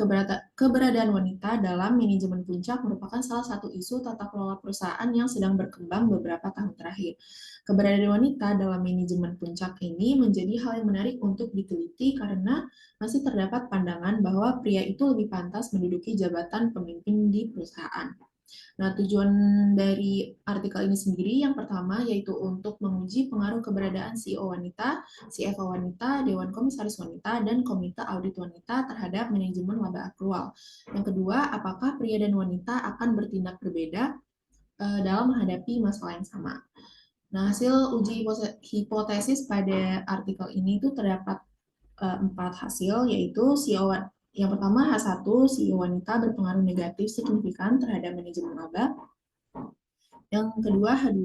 keberadaan wanita dalam manajemen puncak merupakan salah satu isu tata kelola perusahaan yang sedang berkembang beberapa tahun terakhir. Keberadaan wanita dalam manajemen puncak ini menjadi hal yang menarik untuk diteliti karena masih terdapat pandangan bahwa pria itu lebih pantas menduduki jabatan pemimpin di perusahaan. Nah, tujuan dari artikel ini sendiri yang pertama yaitu untuk menguji pengaruh keberadaan CEO wanita, CFO wanita, Dewan Komisaris Wanita, dan Komite Audit Wanita terhadap manajemen laba akrual. Yang kedua, apakah pria dan wanita akan bertindak berbeda dalam menghadapi masalah yang sama. Nah, hasil uji hipotesis pada artikel ini itu terdapat 4 hasil, yaitu CEO yang pertama H1, CEO wanita berpengaruh negatif signifikan terhadap manajemen laba. Yang kedua H2,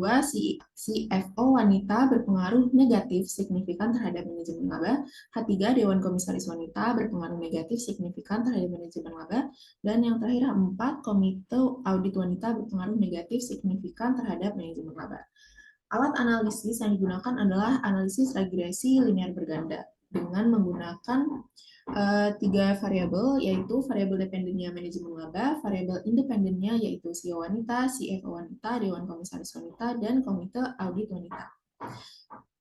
CFO wanita berpengaruh negatif signifikan terhadap manajemen laba. H3, Dewan Komisaris Wanita berpengaruh negatif signifikan terhadap manajemen laba. Dan yang terakhir H4, Komite Audit Wanita berpengaruh negatif signifikan terhadap manajemen laba. Alat analisis yang digunakan adalah analisis regresi linear berganda dengan menggunakan 3 variabel, yaitu variabel dependennya manajemen laba, variabel independennya yaitu CEO wanita, CFO wanita, Dewan Komisaris Wanita, dan Komite Audit Wanita.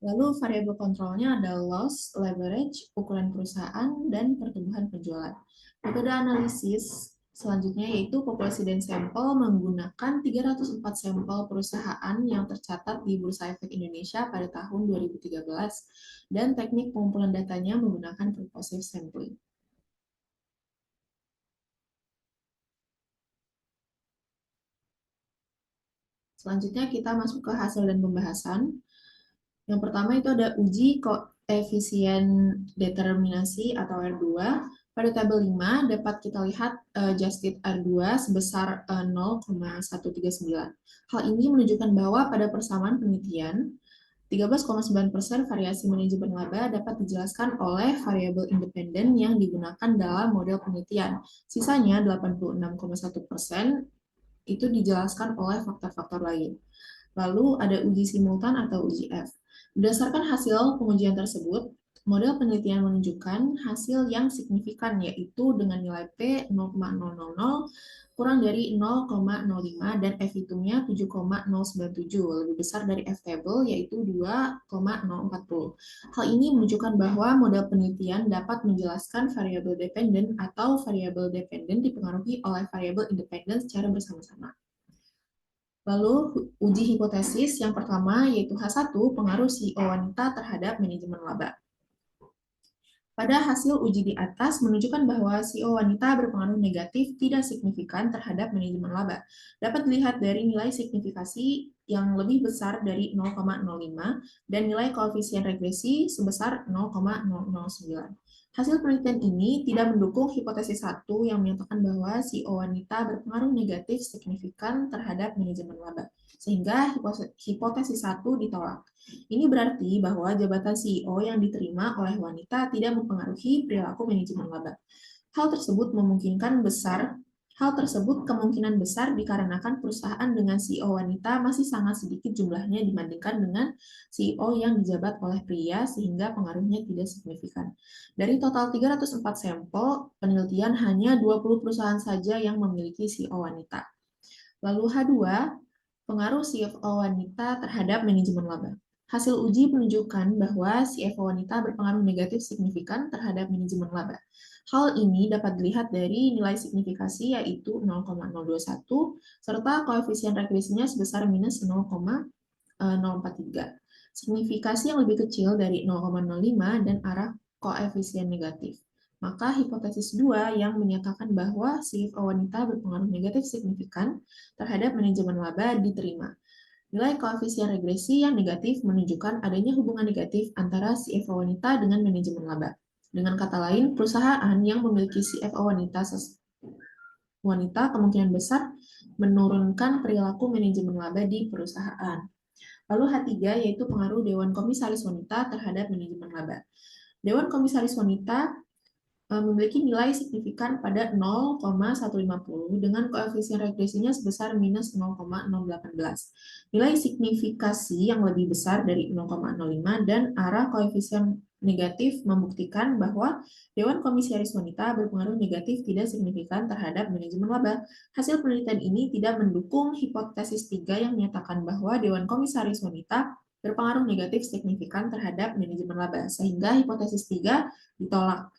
Lalu variabel kontrolnya adalah loss, leverage, ukuran perusahaan, dan pertumbuhan penjualan. Metode analisis selanjutnya yaitu populasi dan sampel menggunakan 304 sampel perusahaan yang tercatat di Bursa Efek Indonesia pada tahun 2013 dan teknik pengumpulan datanya menggunakan purposive sampling. Selanjutnya kita masuk ke hasil dan pembahasan. Yang pertama itu ada uji koefisien determinasi atau R2. Pada tabel 5 dapat kita lihat adjusted R2 sebesar 0,139. Hal ini menunjukkan bahwa pada persamaan penelitian, 13,9% variasi manajemen laba dapat dijelaskan oleh variabel independen yang digunakan dalam model penelitian. Sisanya 86,1% itu dijelaskan oleh faktor-faktor lain. Lalu ada uji simultan atau uji F. Berdasarkan hasil pengujian tersebut, model penelitian menunjukkan hasil yang signifikan, yaitu dengan nilai P 0,000 kurang dari 0,05 dan F hitungnya 7,097, lebih besar dari F table yaitu 2,040. Hal ini menunjukkan bahwa model penelitian dapat menjelaskan variabel dependen atau variabel dependen dipengaruhi oleh variabel independen secara bersama-sama. Lalu uji hipotesis yang pertama yaitu H1, pengaruh CEO wanita terhadap manajemen laba. Pada hasil uji di atas menunjukkan bahwa CEO wanita berpengaruh negatif tidak signifikan terhadap manajemen laba. Dapat dilihat dari nilai signifikasi yang lebih besar dari 0,05 dan nilai koefisien regresi sebesar 0,009. Hasil penelitian ini tidak mendukung hipotesis 1 yang menyatakan bahwa CEO wanita berpengaruh negatif signifikan terhadap manajemen laba, sehingga hipotesis 1 ditolak. Ini berarti bahwa jabatan CEO yang diterima oleh wanita tidak mempengaruhi perilaku manajemen laba. Hal tersebut kemungkinan besar dikarenakan perusahaan dengan CEO wanita masih sangat sedikit jumlahnya dibandingkan dengan CEO yang dijabat oleh pria sehingga pengaruhnya tidak signifikan. Dari total 304 sampel penelitian hanya 20 perusahaan saja yang memiliki CEO wanita. Lalu H2, pengaruh CFO wanita terhadap manajemen laba. Hasil uji menunjukkan bahwa CFO wanita berpengaruh negatif signifikan terhadap manajemen laba. Hal ini dapat dilihat dari nilai signifikasi yaitu 0,021 serta koefisien regresinya sebesar minus 0,043. Signifikasi yang lebih kecil dari 0,05 dan arah koefisien negatif. Maka hipotesis 2 yang menyatakan bahwa CFO wanita berpengaruh negatif signifikan terhadap manajemen laba diterima. Nilai koefisien regresi yang negatif menunjukkan adanya hubungan negatif antara CFO wanita dengan manajemen laba. Dengan kata lain, perusahaan yang memiliki CFO wanita kemungkinan besar menurunkan perilaku manajemen laba di perusahaan. Lalu H3 yaitu pengaruh Dewan Komisaris Wanita terhadap manajemen laba. Dewan Komisaris Wanita memiliki nilai signifikan pada 0,150 dengan koefisien regresinya sebesar minus 0,018. Nilai signifikasi yang lebih besar dari 0,05 dan arah koefisien negatif membuktikan bahwa Dewan Komisaris Wanita berpengaruh negatif tidak signifikan terhadap manajemen laba. Hasil penelitian ini tidak mendukung hipotesis 3 yang menyatakan bahwa Dewan Komisaris Wanita berpengaruh negatif signifikan terhadap manajemen laba, sehingga hipotesis 3 ditolak.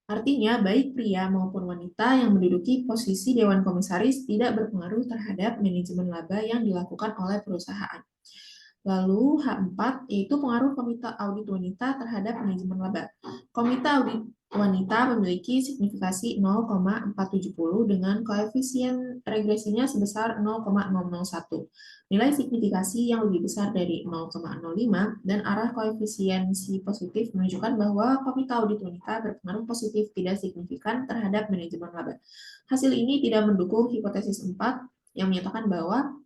Artinya, baik pria maupun wanita yang menduduki posisi Dewan Komisaris tidak berpengaruh terhadap manajemen laba yang dilakukan oleh perusahaan. Lalu H4 yaitu pengaruh Komite Audit Wanita terhadap manajemen laba. Komite Audit Wanita memiliki signifikasi 0,470 dengan koefisien regresinya sebesar 0,001. Nilai signifikasi yang lebih besar dari 0,05 dan arah koefisiensi positif menunjukkan bahwa Komite Audit Wanita berpengaruh positif tidak signifikan terhadap manajemen laba. Hasil ini tidak mendukung hipotesis 4 yang menyatakan bahwa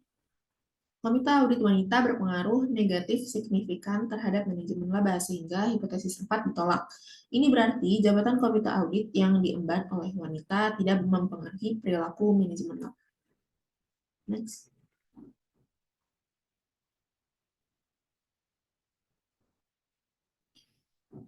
Komite Audit Wanita berpengaruh negatif signifikan terhadap manajemen laba, sehingga hipotesis 4 ditolak. Ini berarti jabatan Komite Audit yang diemban oleh wanita tidak mempengaruhi perilaku manajemen laba. Next.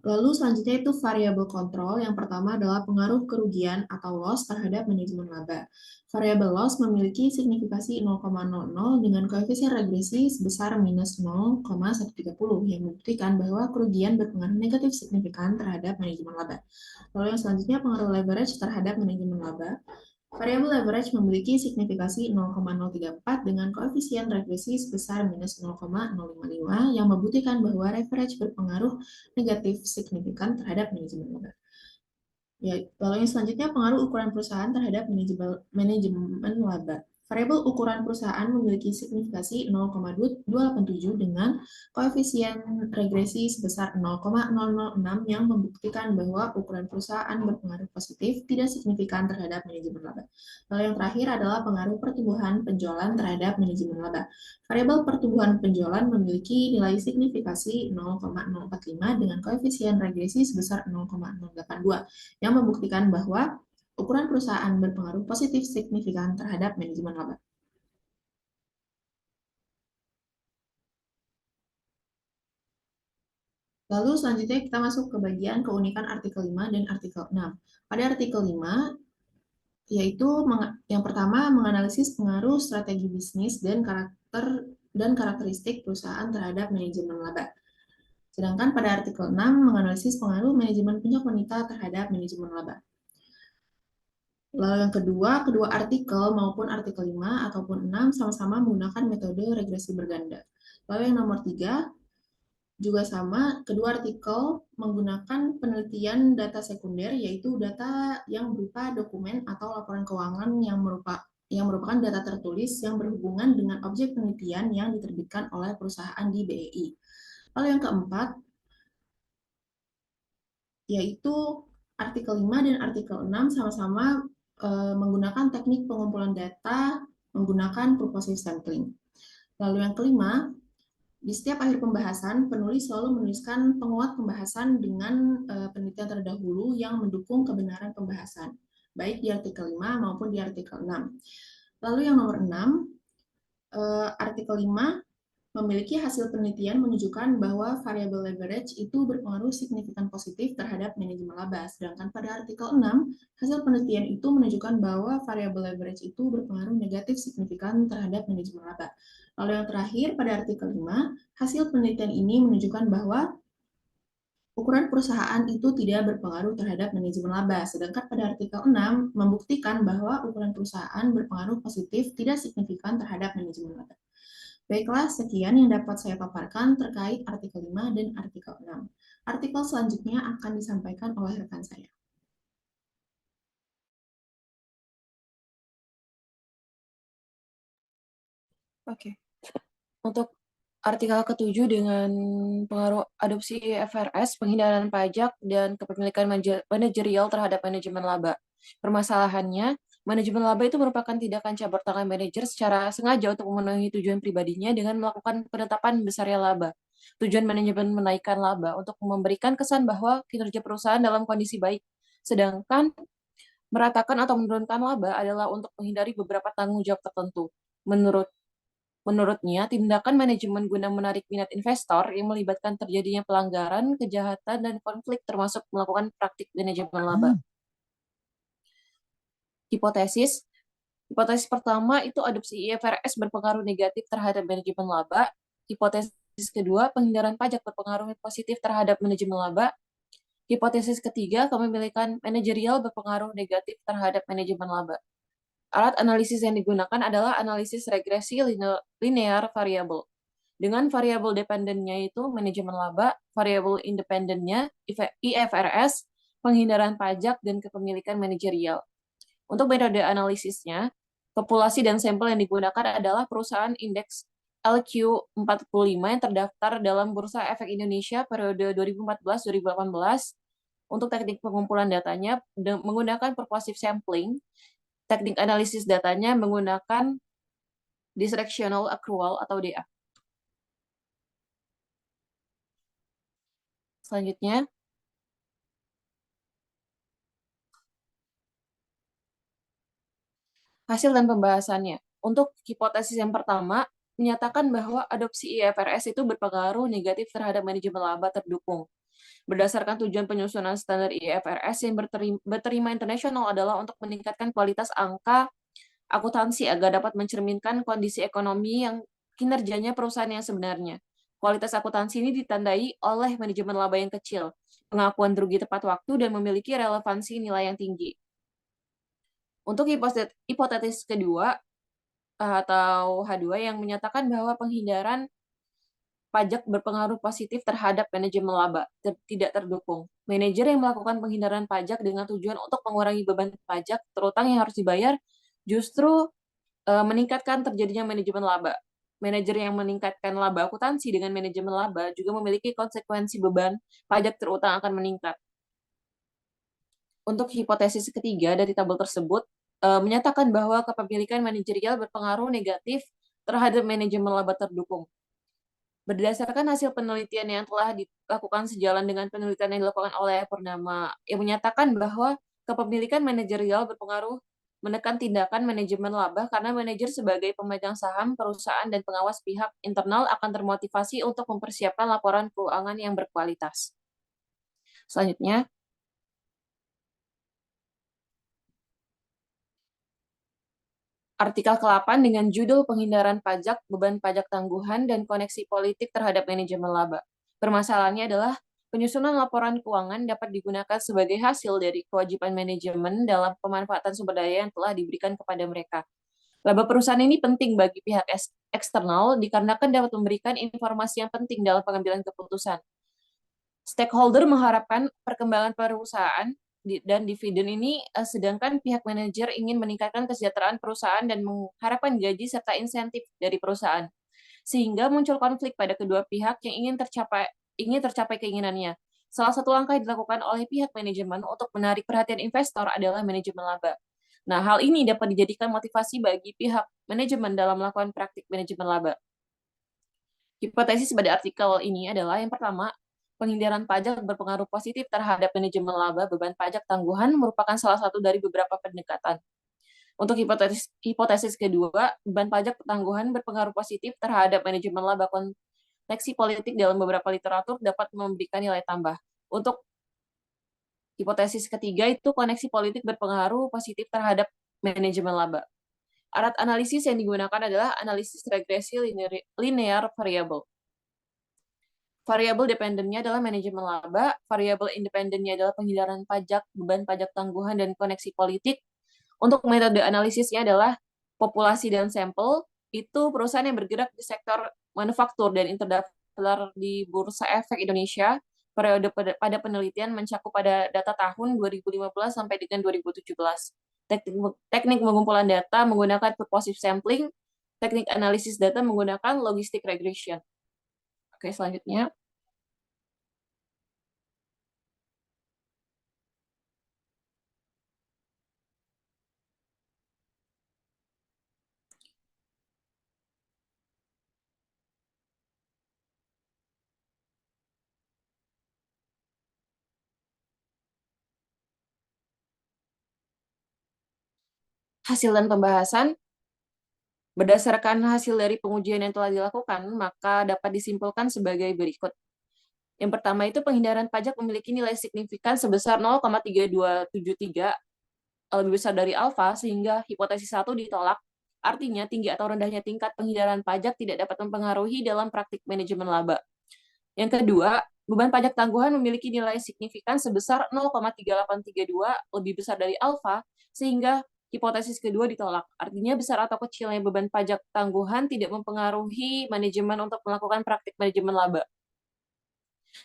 Lalu selanjutnya itu variabel kontrol. Yang pertama adalah pengaruh kerugian atau loss terhadap manajemen laba. Variabel loss memiliki signifikasi 0,00 dengan koefisien regresi sebesar minus 0,130 yang membuktikan bahwa kerugian berpengaruh negatif signifikan terhadap manajemen laba. Lalu yang selanjutnya pengaruh leverage terhadap manajemen laba. Variabel leverage memiliki signifikasi 0,034 dengan koefisien regresi sebesar minus 0,055 yang membuktikan bahwa leverage berpengaruh negatif signifikan terhadap manajemen laba. Ya, lalu yang selanjutnya pengaruh ukuran perusahaan terhadap manajemen laba. Variabel ukuran perusahaan memiliki signifikasi 0,287 dengan koefisien regresi sebesar 0,006 yang membuktikan bahwa ukuran perusahaan berpengaruh positif tidak signifikan terhadap manajemen laba. Lalu yang terakhir adalah pengaruh pertumbuhan penjualan terhadap manajemen laba. Variabel pertumbuhan penjualan memiliki nilai signifikasi 0,045 dengan koefisien regresi sebesar 0,082 yang membuktikan bahwa ukuran perusahaan berpengaruh positif signifikan terhadap manajemen laba. Lalu selanjutnya kita masuk ke bagian keunikan artikel 5 dan artikel 6. Pada artikel 5, yaitu yang pertama menganalisis pengaruh strategi bisnis dan karakteristik perusahaan terhadap manajemen laba. Sedangkan pada artikel 6 menganalisis pengaruh manajemen pihak wanita terhadap manajemen laba. Lalu yang kedua artikel maupun artikel 5 ataupun 6 sama-sama menggunakan metode regresi berganda. Lalu yang nomor 3 juga sama, kedua artikel menggunakan penelitian data sekunder, yaitu data yang berupa dokumen atau laporan keuangan yang merupakan data tertulis yang berhubungan dengan objek penelitian yang diterbitkan oleh perusahaan di BEI. Lalu yang keempat, yaitu artikel 5 dan artikel 6 sama-sama menggunakan teknik pengumpulan data menggunakan purposive sampling. Lalu yang kelima, di setiap akhir pembahasan, penulis selalu menuliskan penguat pembahasan dengan penelitian terdahulu yang mendukung kebenaran pembahasan, baik di artikel 5 maupun di artikel 6. Lalu yang nomor 6, artikel 5 memiliki hasil penelitian menunjukkan bahwa variabel leverage itu berpengaruh signifikan positif terhadap manajemen laba. Sedangkan pada artikel 6, hasil penelitian itu menunjukkan bahwa variabel leverage itu berpengaruh negatif signifikan terhadap manajemen laba. Lalu yang terakhir, pada artikel 5, hasil penelitian ini menunjukkan bahwa ukuran perusahaan itu tidak berpengaruh terhadap manajemen laba. Sedangkan pada artikel 6, membuktikan bahwa ukuran perusahaan berpengaruh positif tidak signifikan terhadap manajemen laba. Baiklah, sekian yang dapat saya paparkan terkait artikel 5 dan artikel 6. Artikel selanjutnya akan disampaikan oleh rekan saya. Oke. Untuk artikel ke-7 dengan pengaruh adopsi IFRS, penghindaran pajak, dan kepemilikan manajerial terhadap manajemen laba. Permasalahannya, manajemen laba itu merupakan tindakan campur tangan manajer secara sengaja untuk memenuhi tujuan pribadinya dengan melakukan penetapan besarnya laba. Tujuan manajemen menaikkan laba untuk memberikan kesan bahwa kinerja perusahaan dalam kondisi baik. Sedangkan meratakan atau menurunkan laba adalah untuk menghindari beberapa tanggung jawab tertentu. Menurutnya, tindakan manajemen guna menarik minat investor yang melibatkan terjadinya pelanggaran, kejahatan, dan konflik termasuk melakukan praktik manajemen laba. Hipotesis. Hipotesis pertama itu adopsi IFRS berpengaruh negatif terhadap manajemen laba. Hipotesis kedua, penghindaran pajak berpengaruh positif terhadap manajemen laba. Hipotesis ketiga, kepemilikan manajerial berpengaruh negatif terhadap manajemen laba. Alat analisis yang digunakan adalah analisis regresi linear variabel. Dengan variabel dependennya itu manajemen laba, variabel independennya IFRS, penghindaran pajak, dan kepemilikan manajerial. Untuk metode analisisnya, populasi dan sampel yang digunakan adalah perusahaan indeks LQ45 yang terdaftar dalam Bursa Efek Indonesia periode 2014-2018. Untuk teknik pengumpulan datanya menggunakan persuasive sampling. Teknik analisis datanya menggunakan disrectional accrual atau DA. Selanjutnya, hasil dan pembahasannya. Untuk hipotesis yang pertama, menyatakan bahwa adopsi IFRS itu berpengaruh negatif terhadap manajemen laba terdukung. Berdasarkan tujuan penyusunan standar IFRS yang berterima internasional adalah untuk meningkatkan kualitas angka akuntansi agar dapat mencerminkan kondisi ekonomi yang kinerjanya perusahaan yang sebenarnya. Kualitas akuntansi ini ditandai oleh manajemen laba yang kecil, pengakuan rugi tepat waktu, dan memiliki relevansi nilai yang tinggi. Untuk hipotesis kedua atau H2 yang menyatakan bahwa penghindaran pajak berpengaruh positif terhadap manajemen laba, tidak terdukung. Manajer yang melakukan penghindaran pajak dengan tujuan untuk mengurangi beban pajak terutang yang harus dibayar justru meningkatkan terjadinya manajemen laba. Manajer yang meningkatkan laba akuntansi dengan manajemen laba juga memiliki konsekuensi beban pajak terutang akan meningkat. Untuk hipotesis ketiga dari tabel tersebut, menyatakan bahwa kepemilikan manajerial berpengaruh negatif terhadap manajemen laba terdukung. Berdasarkan hasil penelitian yang telah dilakukan sejalan dengan penelitian yang dilakukan oleh Purnama, yang menyatakan bahwa kepemilikan manajerial berpengaruh menekan tindakan manajemen laba karena manajer sebagai pemegang saham perusahaan dan pengawas pihak internal akan termotivasi untuk mempersiapkan laporan keuangan yang berkualitas. Selanjutnya, artikel ke-8 dengan judul Penghindaran Pajak, Beban Pajak Tangguhan, dan Koneksi Politik terhadap Manajemen Laba. Permasalahannya adalah penyusunan laporan keuangan dapat digunakan sebagai hasil dari kewajiban manajemen dalam pemanfaatan sumber daya yang telah diberikan kepada mereka. Laba perusahaan ini penting bagi pihak eksternal dikarenakan dapat memberikan informasi yang penting dalam pengambilan keputusan. Stakeholder mengharapkan perkembangan perusahaan dan dividen ini, sedangkan pihak manajer ingin meningkatkan kesejahteraan perusahaan dan mengharapkan gaji serta insentif dari perusahaan. Sehingga muncul konflik pada kedua pihak yang ingin tercapai keinginannya. Salah satu langkah yang dilakukan oleh pihak manajemen untuk menarik perhatian investor adalah manajemen laba. Nah, hal ini dapat dijadikan motivasi bagi pihak manajemen dalam melakukan praktik manajemen laba. Hipotesis pada artikel ini adalah yang pertama, penghindaran pajak berpengaruh positif terhadap manajemen laba beban pajak tangguhan merupakan salah satu dari beberapa pendekatan. Untuk hipotesis kedua, beban pajak tangguhan berpengaruh positif terhadap manajemen laba koneksi politik dalam beberapa literatur dapat memberikan nilai tambah. Untuk hipotesis ketiga itu koneksi politik berpengaruh positif terhadap manajemen laba. Alat analisis yang digunakan adalah analisis regresi linear variabel. Variabel dependennya adalah manajemen laba, variabel independennya adalah penghindaran pajak, beban pajak tangguhan, dan koneksi politik. Untuk metode analisisnya adalah populasi dan sampel, itu perusahaan yang bergerak di sektor manufaktur dan terdaftar di Bursa Efek Indonesia. Periode pada penelitian mencakup pada data tahun 2015 sampai dengan 2017. Teknik pengumpulan data menggunakan purposive sampling, teknik analisis data menggunakan logistic regression. Oke, selanjutnya. Hasil dan pembahasan. Berdasarkan hasil dari pengujian yang telah dilakukan, maka dapat disimpulkan sebagai berikut. Yang pertama itu penghindaran pajak memiliki nilai signifikan sebesar 0,3273 lebih besar dari alfa, sehingga hipotesis 1 ditolak. Artinya, tinggi atau rendahnya tingkat penghindaran pajak tidak dapat mempengaruhi dalam praktik manajemen laba. Yang kedua, beban pajak tangguhan memiliki nilai signifikan sebesar 0,3832 lebih besar dari alfa, sehingga hipotesis kedua ditolak. Artinya besar atau kecilnya beban pajak tangguhan tidak mempengaruhi manajemen untuk melakukan praktik manajemen laba.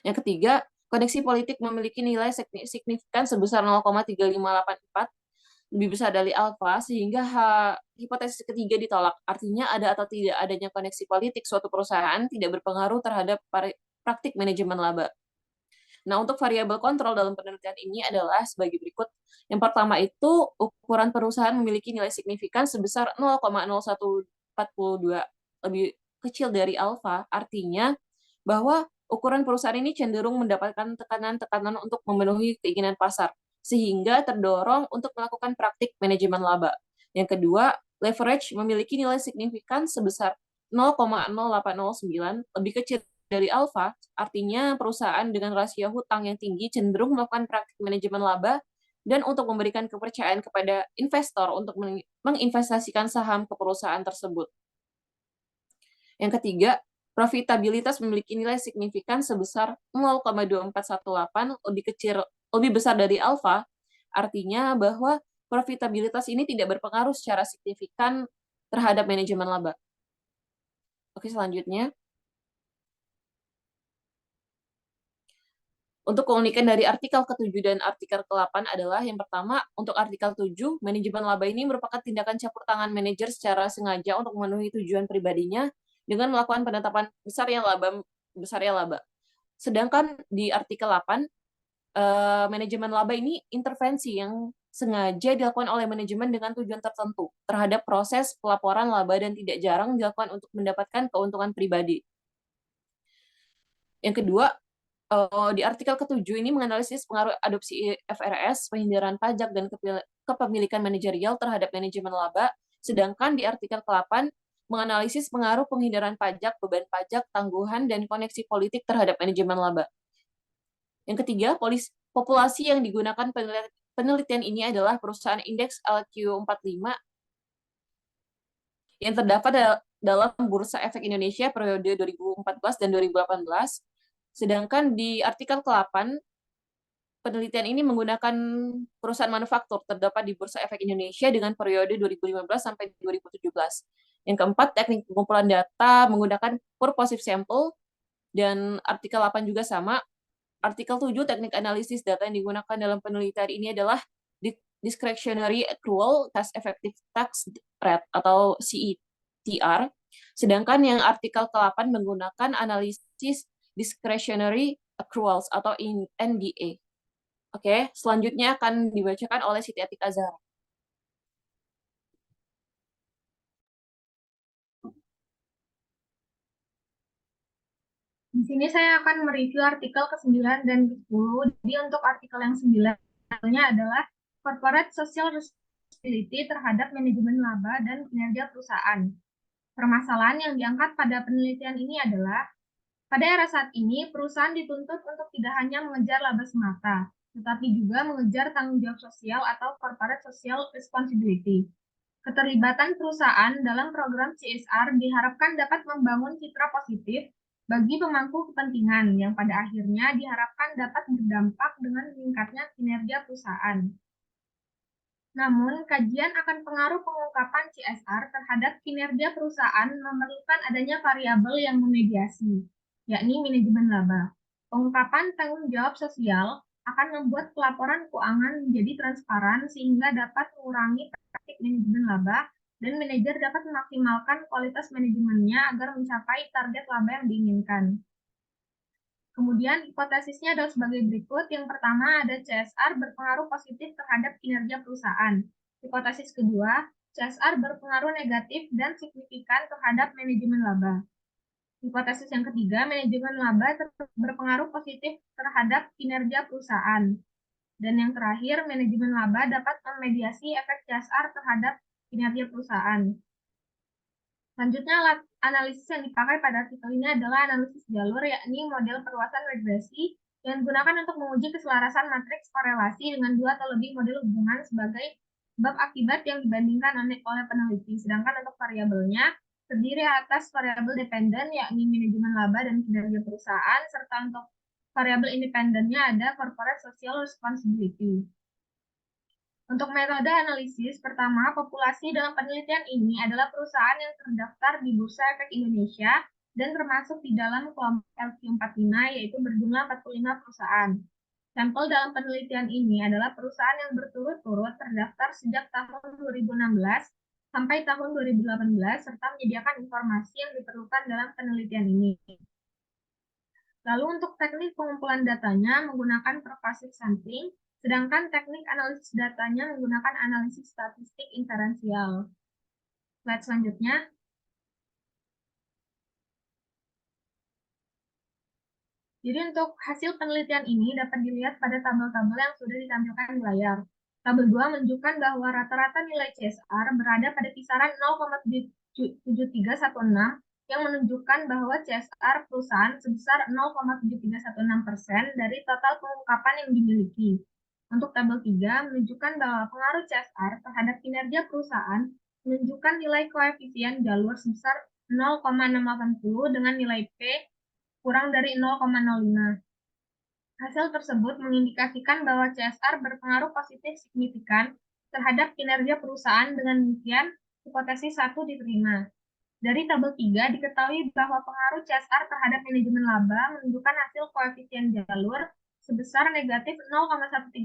Yang ketiga, koneksi politik memiliki nilai signifikan sebesar 0,3584 lebih besar dari alfa, sehingga hipotesis ketiga ditolak. Artinya ada atau tidak adanya koneksi politik suatu perusahaan tidak berpengaruh terhadap praktik manajemen laba. Nah, untuk variabel kontrol dalam penelitian ini adalah sebagai berikut. Yang pertama itu, ukuran perusahaan memiliki nilai signifikan sebesar 0,0142 lebih kecil dari alfa, artinya bahwa ukuran perusahaan ini cenderung mendapatkan tekanan-tekanan untuk memenuhi keinginan pasar, sehingga terdorong untuk melakukan praktik manajemen laba. Yang kedua, leverage memiliki nilai signifikan sebesar 0,0809 lebih kecil dari alfa, artinya perusahaan dengan rasio hutang yang tinggi cenderung melakukan praktik manajemen laba dan untuk memberikan kepercayaan kepada investor untuk menginvestasikan saham ke perusahaan tersebut. Yang ketiga, profitabilitas memiliki nilai signifikan sebesar 0,2418 lebih besar dari alfa, artinya bahwa profitabilitas ini tidak berpengaruh secara signifikan terhadap manajemen laba. Oke, selanjutnya. Untuk keunikan dari artikel ke-7 dan artikel ke-8 adalah yang pertama, untuk artikel 7, manajemen laba ini merupakan tindakan campur tangan manajer secara sengaja untuk memenuhi tujuan pribadinya dengan melakukan penetapan besarnya laba. Sedangkan di artikel 8, manajemen laba ini intervensi yang sengaja dilakukan oleh manajemen dengan tujuan tertentu terhadap proses pelaporan laba dan tidak jarang dilakukan untuk mendapatkan keuntungan pribadi. Yang kedua, di artikel ke-7 ini menganalisis pengaruh adopsi FRS, penghindaran pajak, dan kepemilikan manajerial terhadap manajemen laba, sedangkan di artikel ke-8 menganalisis pengaruh penghindaran pajak, beban pajak, tangguhan, dan koneksi politik terhadap manajemen laba. Yang ketiga, populasi yang digunakan penelitian ini adalah perusahaan indeks LQ45 yang terdapat dalam Bursa Efek Indonesia periode 2014 dan 2018. Sedangkan di artikel ke-8, penelitian ini menggunakan perusahaan manufaktur terdapat di Bursa Efek Indonesia dengan periode 2015 sampai 2017. Yang keempat, teknik pengumpulan data menggunakan purposive sample, dan artikel 8 juga sama. Artikel 7, teknik analisis data yang digunakan dalam penelitian ini adalah discretionary accrual cash effective tax rate atau CETR. Sedangkan yang artikel ke-8 menggunakan analisis discretionary accruals atau NDA. Oke, selanjutnya akan dibacakan oleh Siti Atika Zahra. Di sini saya akan mereview artikel ke-9 dan ke-10. Jadi untuk artikel yang 9 adalah Corporate Social Responsibility terhadap manajemen laba dan kinerja perusahaan. Permasalahan yang diangkat pada penelitian ini adalah pada era saat ini, perusahaan dituntut untuk tidak hanya mengejar laba semata, tetapi juga mengejar tanggung jawab sosial atau corporate social responsibility. Keterlibatan perusahaan dalam program CSR diharapkan dapat membangun citra positif bagi pemangku kepentingan yang pada akhirnya diharapkan dapat berdampak dengan meningkatnya kinerja perusahaan. Namun, kajian akan pengaruh pengungkapan CSR terhadap kinerja perusahaan memerlukan adanya variabel yang memediasi, yakni manajemen laba. Pengungkapan tanggung jawab sosial akan membuat pelaporan keuangan menjadi transparan sehingga dapat mengurangi praktik manajemen laba dan manajer dapat memaksimalkan kualitas manajemennya agar mencapai target laba yang diinginkan. Kemudian hipotesisnya adalah sebagai berikut. Yang pertama ada CSR berpengaruh positif terhadap kinerja perusahaan. Hipotesis kedua, CSR berpengaruh negatif dan signifikan terhadap manajemen laba. Hipotesis yang ketiga, manajemen laba berpengaruh positif terhadap kinerja perusahaan. Dan yang terakhir, manajemen laba dapat memediasi efek CSR terhadap kinerja perusahaan. Selanjutnya, analisis yang dipakai pada artikel ini adalah analisis jalur, yakni model perluasan regresi yang digunakan untuk menguji keselarasan matriks korelasi dengan dua atau lebih model hubungan sebagai sebab akibat yang dibandingkan oleh peneliti. Sedangkan untuk variabelnya terdiri atas variabel dependen, yakni manajemen laba dan kinerja perusahaan, serta untuk variabel independennya ada corporate social responsibility. Untuk metode analisis, pertama, populasi dalam penelitian ini adalah perusahaan yang terdaftar di Bursa Efek Indonesia dan termasuk di dalam kelompok LQ45, yaitu berjumlah 45 perusahaan. Sampel dalam penelitian ini adalah perusahaan yang berturut-turut terdaftar sejak tahun 2016 sampai tahun 2018, serta menyediakan informasi yang diperlukan dalam penelitian ini. Lalu untuk teknik pengumpulan datanya menggunakan pervasive sampling, sedangkan teknik analisis datanya menggunakan analisis statistik inferensial. Slide selanjutnya. Jadi untuk hasil penelitian ini dapat dilihat pada tabel-tabel yang sudah ditampilkan di layar. Tabel 2 menunjukkan bahwa rata-rata nilai CSR berada pada kisaran 0,7316 yang menunjukkan bahwa CSR perusahaan sebesar 0,7316% dari total pengungkapan yang dimiliki. Untuk tabel 3 menunjukkan bahwa pengaruh CSR terhadap kinerja perusahaan menunjukkan nilai koefisien jalur sebesar 0,680 dengan nilai P kurang dari 0,05. Hasil tersebut mengindikasikan bahwa CSR berpengaruh positif signifikan terhadap kinerja perusahaan. Dengan demikian, hipotesis 1 diterima. Dari tabel 3 diketahui bahwa pengaruh CSR terhadap manajemen laba menunjukkan hasil koefisien jalur sebesar negatif 0,131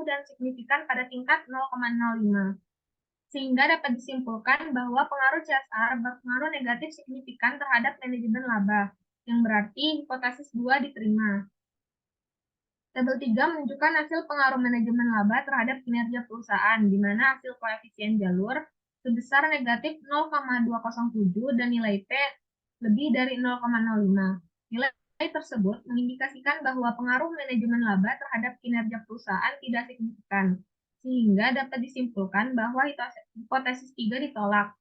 dan signifikan pada tingkat 0,05. Sehingga dapat disimpulkan bahwa pengaruh CSR berpengaruh negatif signifikan terhadap manajemen laba, yang berarti hipotesis 2 diterima. Tabel 3 menunjukkan hasil pengaruh manajemen laba terhadap kinerja perusahaan, di mana hasil koefisien jalur sebesar negatif 0,207 dan nilai P lebih dari 0,05. Nilai tersebut mengindikasikan bahwa pengaruh manajemen laba terhadap kinerja perusahaan tidak signifikan, sehingga dapat disimpulkan bahwa hipotesis 3 ditolak.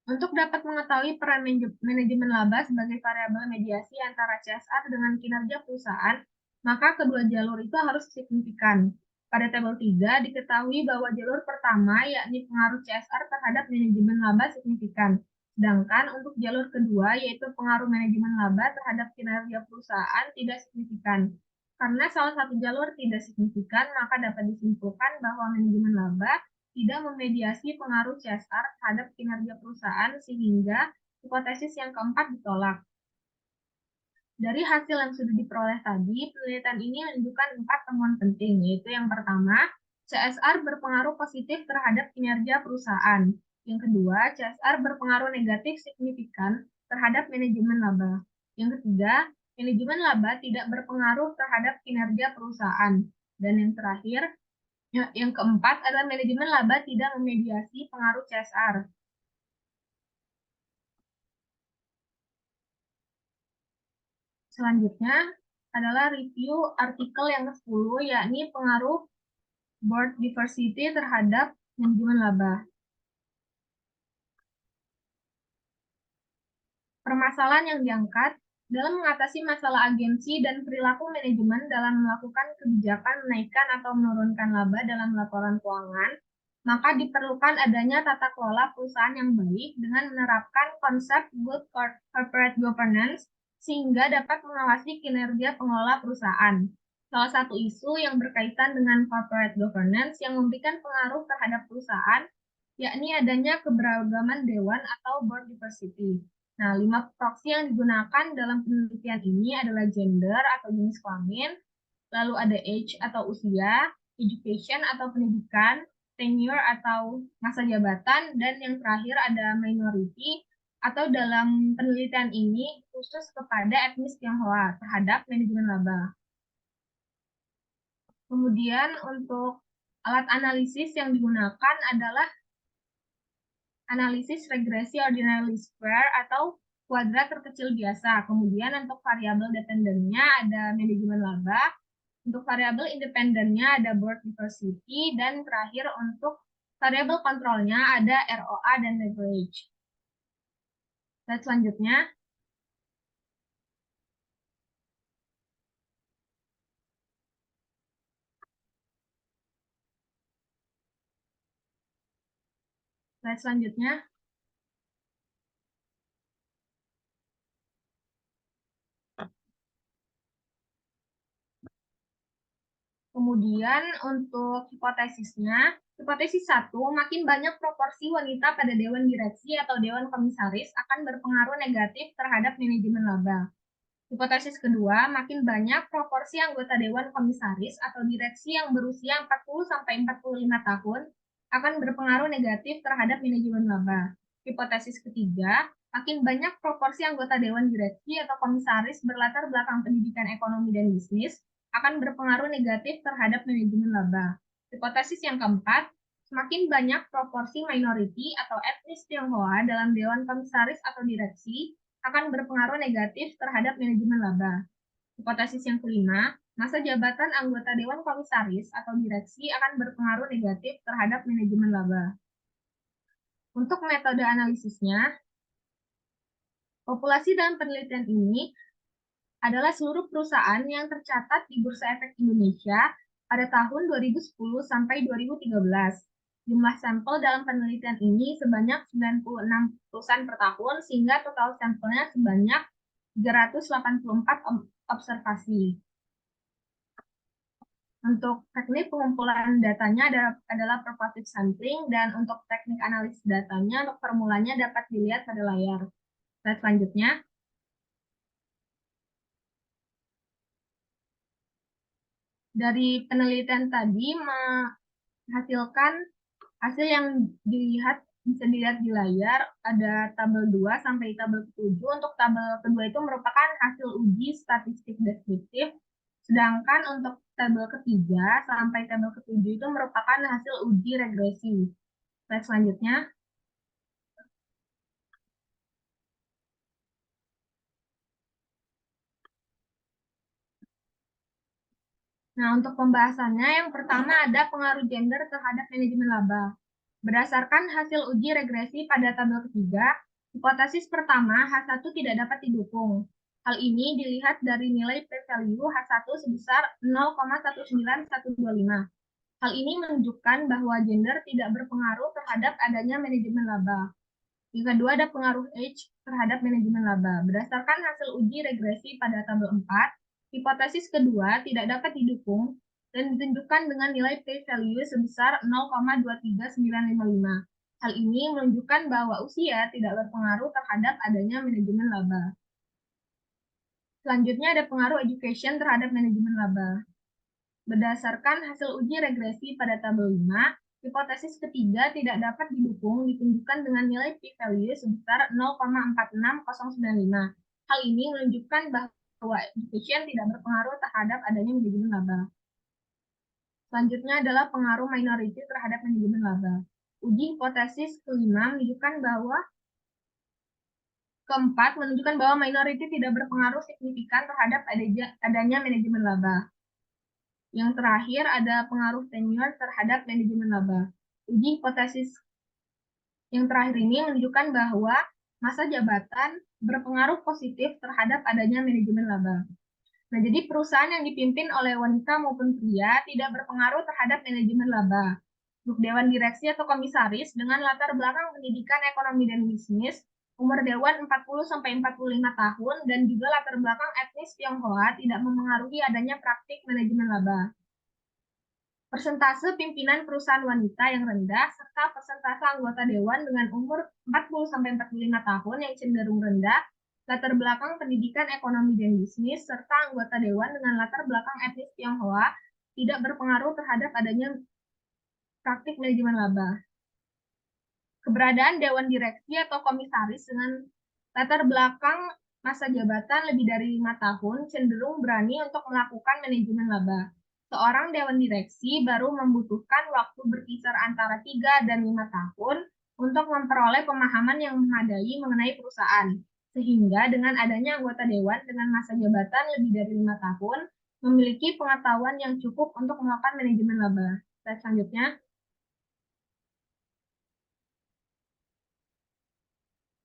Untuk dapat mengetahui peran manajemen laba sebagai variabel mediasi antara CSR dengan kinerja perusahaan, maka kedua jalur itu harus signifikan. Pada tabel 3 diketahui bahwa jalur pertama, yakni pengaruh CSR terhadap manajemen laba signifikan. Sedangkan untuk jalur kedua, yaitu pengaruh manajemen laba terhadap kinerja perusahaan tidak signifikan. Karena salah satu jalur tidak signifikan, maka dapat disimpulkan bahwa manajemen laba tidak memediasi pengaruh CSR terhadap kinerja perusahaan, sehingga hipotesis yang keempat ditolak. Dari hasil yang sudah diperoleh tadi, penelitian ini menunjukkan 4 temuan penting, yaitu yang pertama, CSR berpengaruh positif terhadap kinerja perusahaan. Yang kedua, CSR berpengaruh negatif signifikan terhadap manajemen laba. Yang ketiga, manajemen laba tidak berpengaruh terhadap kinerja perusahaan. Dan yang terakhir, yang keempat adalah manajemen laba tidak memediasi pengaruh CSR. Selanjutnya adalah review artikel yang ke-10, yakni pengaruh board diversity terhadap manajemen laba. Permasalahan yang diangkat dalam mengatasi masalah agensi dan perilaku manajemen dalam melakukan kebijakan menaikkan atau menurunkan laba dalam laporan keuangan, maka diperlukan adanya tata kelola perusahaan yang baik dengan menerapkan konsep good corporate governance sehingga dapat mengawasi kinerja pengelola perusahaan. salah satu isu yang berkaitan dengan corporate governance yang memberikan pengaruh terhadap perusahaan, yakni adanya keberagaman dewan atau board diversity. Nah, 5 proksi yang digunakan dalam penelitian ini adalah gender atau jenis kelamin, lalu ada age atau usia, education atau pendidikan, tenure atau masa jabatan, dan yang terakhir ada minority atau dalam penelitian ini khusus kepada etnis Tionghoa terhadap manajemen laba. Kemudian untuk alat analisis yang digunakan adalah analisis regresi ordinary square atau kuadrat terkecil biasa. Kemudian untuk variabel dependennya ada manajemen laba. Untuk variabel independennya ada board diversity. Dan terakhir untuk variabel kontrolnya ada ROA dan leverage. Slide selanjutnya. Slide selanjutnya. Kemudian untuk hipotesisnya, hipotesis 1, makin banyak proporsi wanita pada dewan direksi atau dewan komisaris akan berpengaruh negatif terhadap manajemen laba. Hipotesis kedua, makin banyak proporsi anggota dewan komisaris atau direksi yang berusia 40-45 tahun akan berpengaruh negatif terhadap manajemen laba. Hipotesis ketiga, makin banyak proporsi anggota dewan direksi atau komisaris berlatar belakang pendidikan ekonomi dan bisnis akan berpengaruh negatif terhadap manajemen laba. Hipotesis yang keempat, semakin banyak proporsi minority atau etnis Tionghoa dalam dewan komisaris atau direksi akan berpengaruh negatif terhadap manajemen laba. Hipotesis yang kelima, masa jabatan anggota dewan komisaris atau direksi akan berpengaruh negatif terhadap manajemen laba. Untuk metode analisisnya, populasi dalam penelitian ini adalah seluruh perusahaan yang tercatat di Bursa Efek Indonesia pada tahun 2010 sampai 2013. Jumlah sampel dalam penelitian ini sebanyak 96 perusahaan per tahun, sehingga total sampelnya sebanyak 384 observasi. Untuk teknik pengumpulan datanya adalah purposive sampling, dan untuk teknik analisis datanya, untuk formulanya dapat dilihat pada layar. Slide selanjutnya. Dari penelitian tadi menghasilkan hasil yang bisa dilihat di layar, ada tabel 2 sampai tabel 7. Untuk tabel kedua itu merupakan hasil uji statistik deskriptif, sedangkan untuk tabel ketiga sampai tabel ke-7 itu merupakan hasil uji regresi. Slide selanjutnya. Nah, untuk pembahasannya, yang pertama ada pengaruh gender terhadap manajemen laba. Berdasarkan hasil uji regresi pada tabel ketiga, hipotesis pertama H1 tidak dapat didukung. Hal ini dilihat dari nilai p-value H1 sebesar 0,19125. Hal ini menunjukkan bahwa gender tidak berpengaruh terhadap adanya manajemen laba. Yang kedua ada pengaruh age terhadap manajemen laba. Berdasarkan hasil uji regresi pada tabel 4, hipotesis kedua tidak dapat didukung dan ditunjukkan dengan nilai p-value sebesar 0,23955. Hal ini menunjukkan bahwa usia tidak berpengaruh terhadap adanya manajemen laba. Selanjutnya ada pengaruh education terhadap manajemen laba. Berdasarkan hasil uji regresi pada tabel 5, hipotesis ketiga tidak dapat didukung ditunjukkan dengan nilai p-value sebesar 0,46095. Hal ini menunjukkan bahwa education tidak berpengaruh terhadap adanya manajemen laba. Selanjutnya adalah pengaruh minority terhadap manajemen laba. Uji hipotesis kelima menunjukkan bahwa minority tidak berpengaruh signifikan terhadap adanya manajemen laba. Yang terakhir ada pengaruh tenure terhadap manajemen laba. Uji hipotesis yang terakhir ini menunjukkan bahwa masa jabatan berpengaruh positif terhadap adanya manajemen laba. Nah, jadi perusahaan yang dipimpin oleh wanita maupun pria tidak berpengaruh terhadap manajemen laba. Untuk dewan direksi atau komisaris dengan latar belakang pendidikan ekonomi dan bisnis Umur dewan 40-45 tahun dan juga latar belakang etnis Tionghoa tidak memengaruhi adanya praktik manajemen laba. Persentase pimpinan perusahaan wanita yang rendah serta persentase anggota dewan dengan umur 40-45 tahun yang cenderung rendah, latar belakang pendidikan ekonomi dan bisnis, serta anggota dewan dengan latar belakang etnis Tionghoa tidak berpengaruh terhadap adanya praktik manajemen laba. Keberadaan dewan direksi atau komisaris dengan latar belakang masa jabatan lebih dari 5 tahun cenderung berani untuk melakukan manajemen laba. Seorang dewan direksi baru membutuhkan waktu berkisar antara 3 dan 5 tahun untuk memperoleh pemahaman yang memadai mengenai perusahaan. Sehingga dengan adanya anggota dewan dengan masa jabatan lebih dari 5 tahun, memiliki pengetahuan yang cukup untuk melakukan manajemen laba. Slide selanjutnya.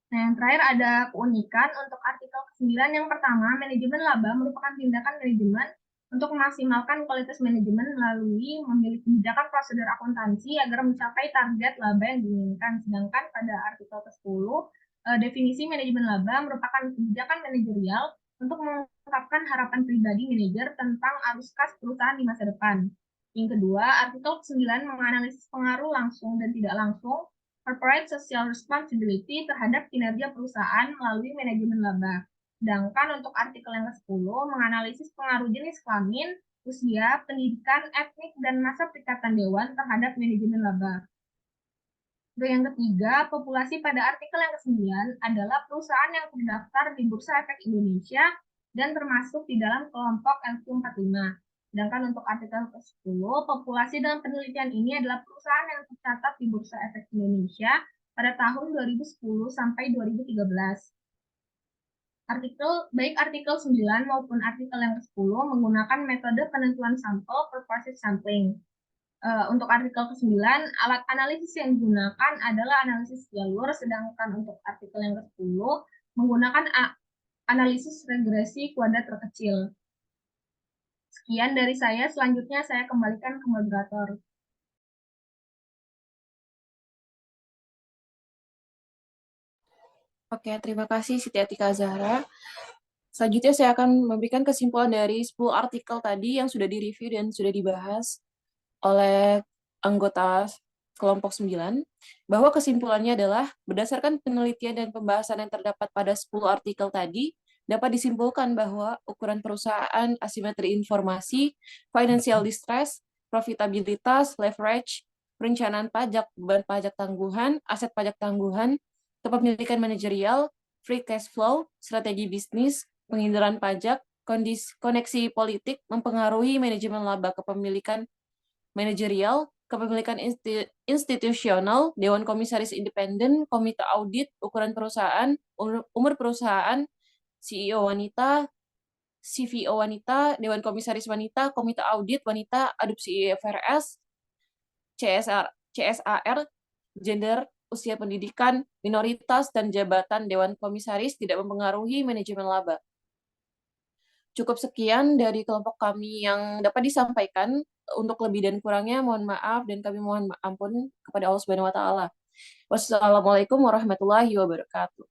Nah, yang terakhir ada keunikan untuk artikel ke-9. Yang pertama, manajemen laba merupakan tindakan manajemen untuk memaksimalkan kualitas manajemen melalui memiliki kebijakan prosedur akuntansi agar mencapai target laba yang diinginkan. Sedangkan pada artikel ke-10, definisi manajemen laba merupakan kebijakan manajerial untuk mengungkapkan harapan pribadi manajer tentang arus kas perusahaan di masa depan. Yang kedua, artikel ke-9 menganalisis pengaruh langsung dan tidak langsung corporate social responsibility terhadap kinerja perusahaan melalui manajemen laba. Sedangkan untuk artikel yang ke-10 menganalisis pengaruh jenis kelamin, usia, pendidikan, etnik, dan masa perikatan dewan terhadap manajemen laba. Untuk yang ketiga, populasi pada artikel yang ke-9 adalah perusahaan yang terdaftar di Bursa Efek Indonesia dan termasuk di dalam kelompok LQ45. Sedangkan untuk artikel ke-10, populasi dalam penelitian ini adalah perusahaan yang tercatat di Bursa Efek Indonesia pada tahun 2010 sampai 2013. Baik artikel 9 maupun artikel yang ke-10 menggunakan metode penentuan sampel purposive sampling. Untuk artikel ke-9, alat analisis yang digunakan adalah analisis jalur, sedangkan untuk artikel yang ke-10 menggunakan analisis regresi kuadrat terkecil. Sekian dari saya, selanjutnya saya kembalikan ke moderator. Oke, terima kasih Siti Atika Zahra. Selanjutnya saya akan memberikan kesimpulan dari 10 artikel tadi yang sudah direview dan sudah dibahas oleh anggota kelompok 9, bahwa kesimpulannya adalah berdasarkan penelitian dan pembahasan yang terdapat pada 10 artikel tadi, dapat disimpulkan bahwa ukuran perusahaan, asimetri informasi, financial distress, profitabilitas, leverage, perencanaan pajak, beban pajak tangguhan, aset pajak tangguhan, kepemilikan manajerial, free cash flow, strategi bisnis, penghindaran pajak, koneksi politik mempengaruhi manajemen laba kepemilikan manajerial, kepemilikan institusional, Dewan Komisaris Independen, Komite Audit, ukuran perusahaan, umur perusahaan, CEO wanita, CVO wanita, Dewan Komisaris wanita, Komite Audit wanita, adopsi IFRS, CSR, gender, usia pendidikan, minoritas, dan jabatan Dewan Komisaris tidak mempengaruhi manajemen laba. Cukup sekian dari kelompok kami yang dapat disampaikan. Untuk lebih dan kurangnya mohon maaf dan kami mohon ampun kepada Allah Subhanahu wa taala. Wassalamualaikum warahmatullahi wabarakatuh.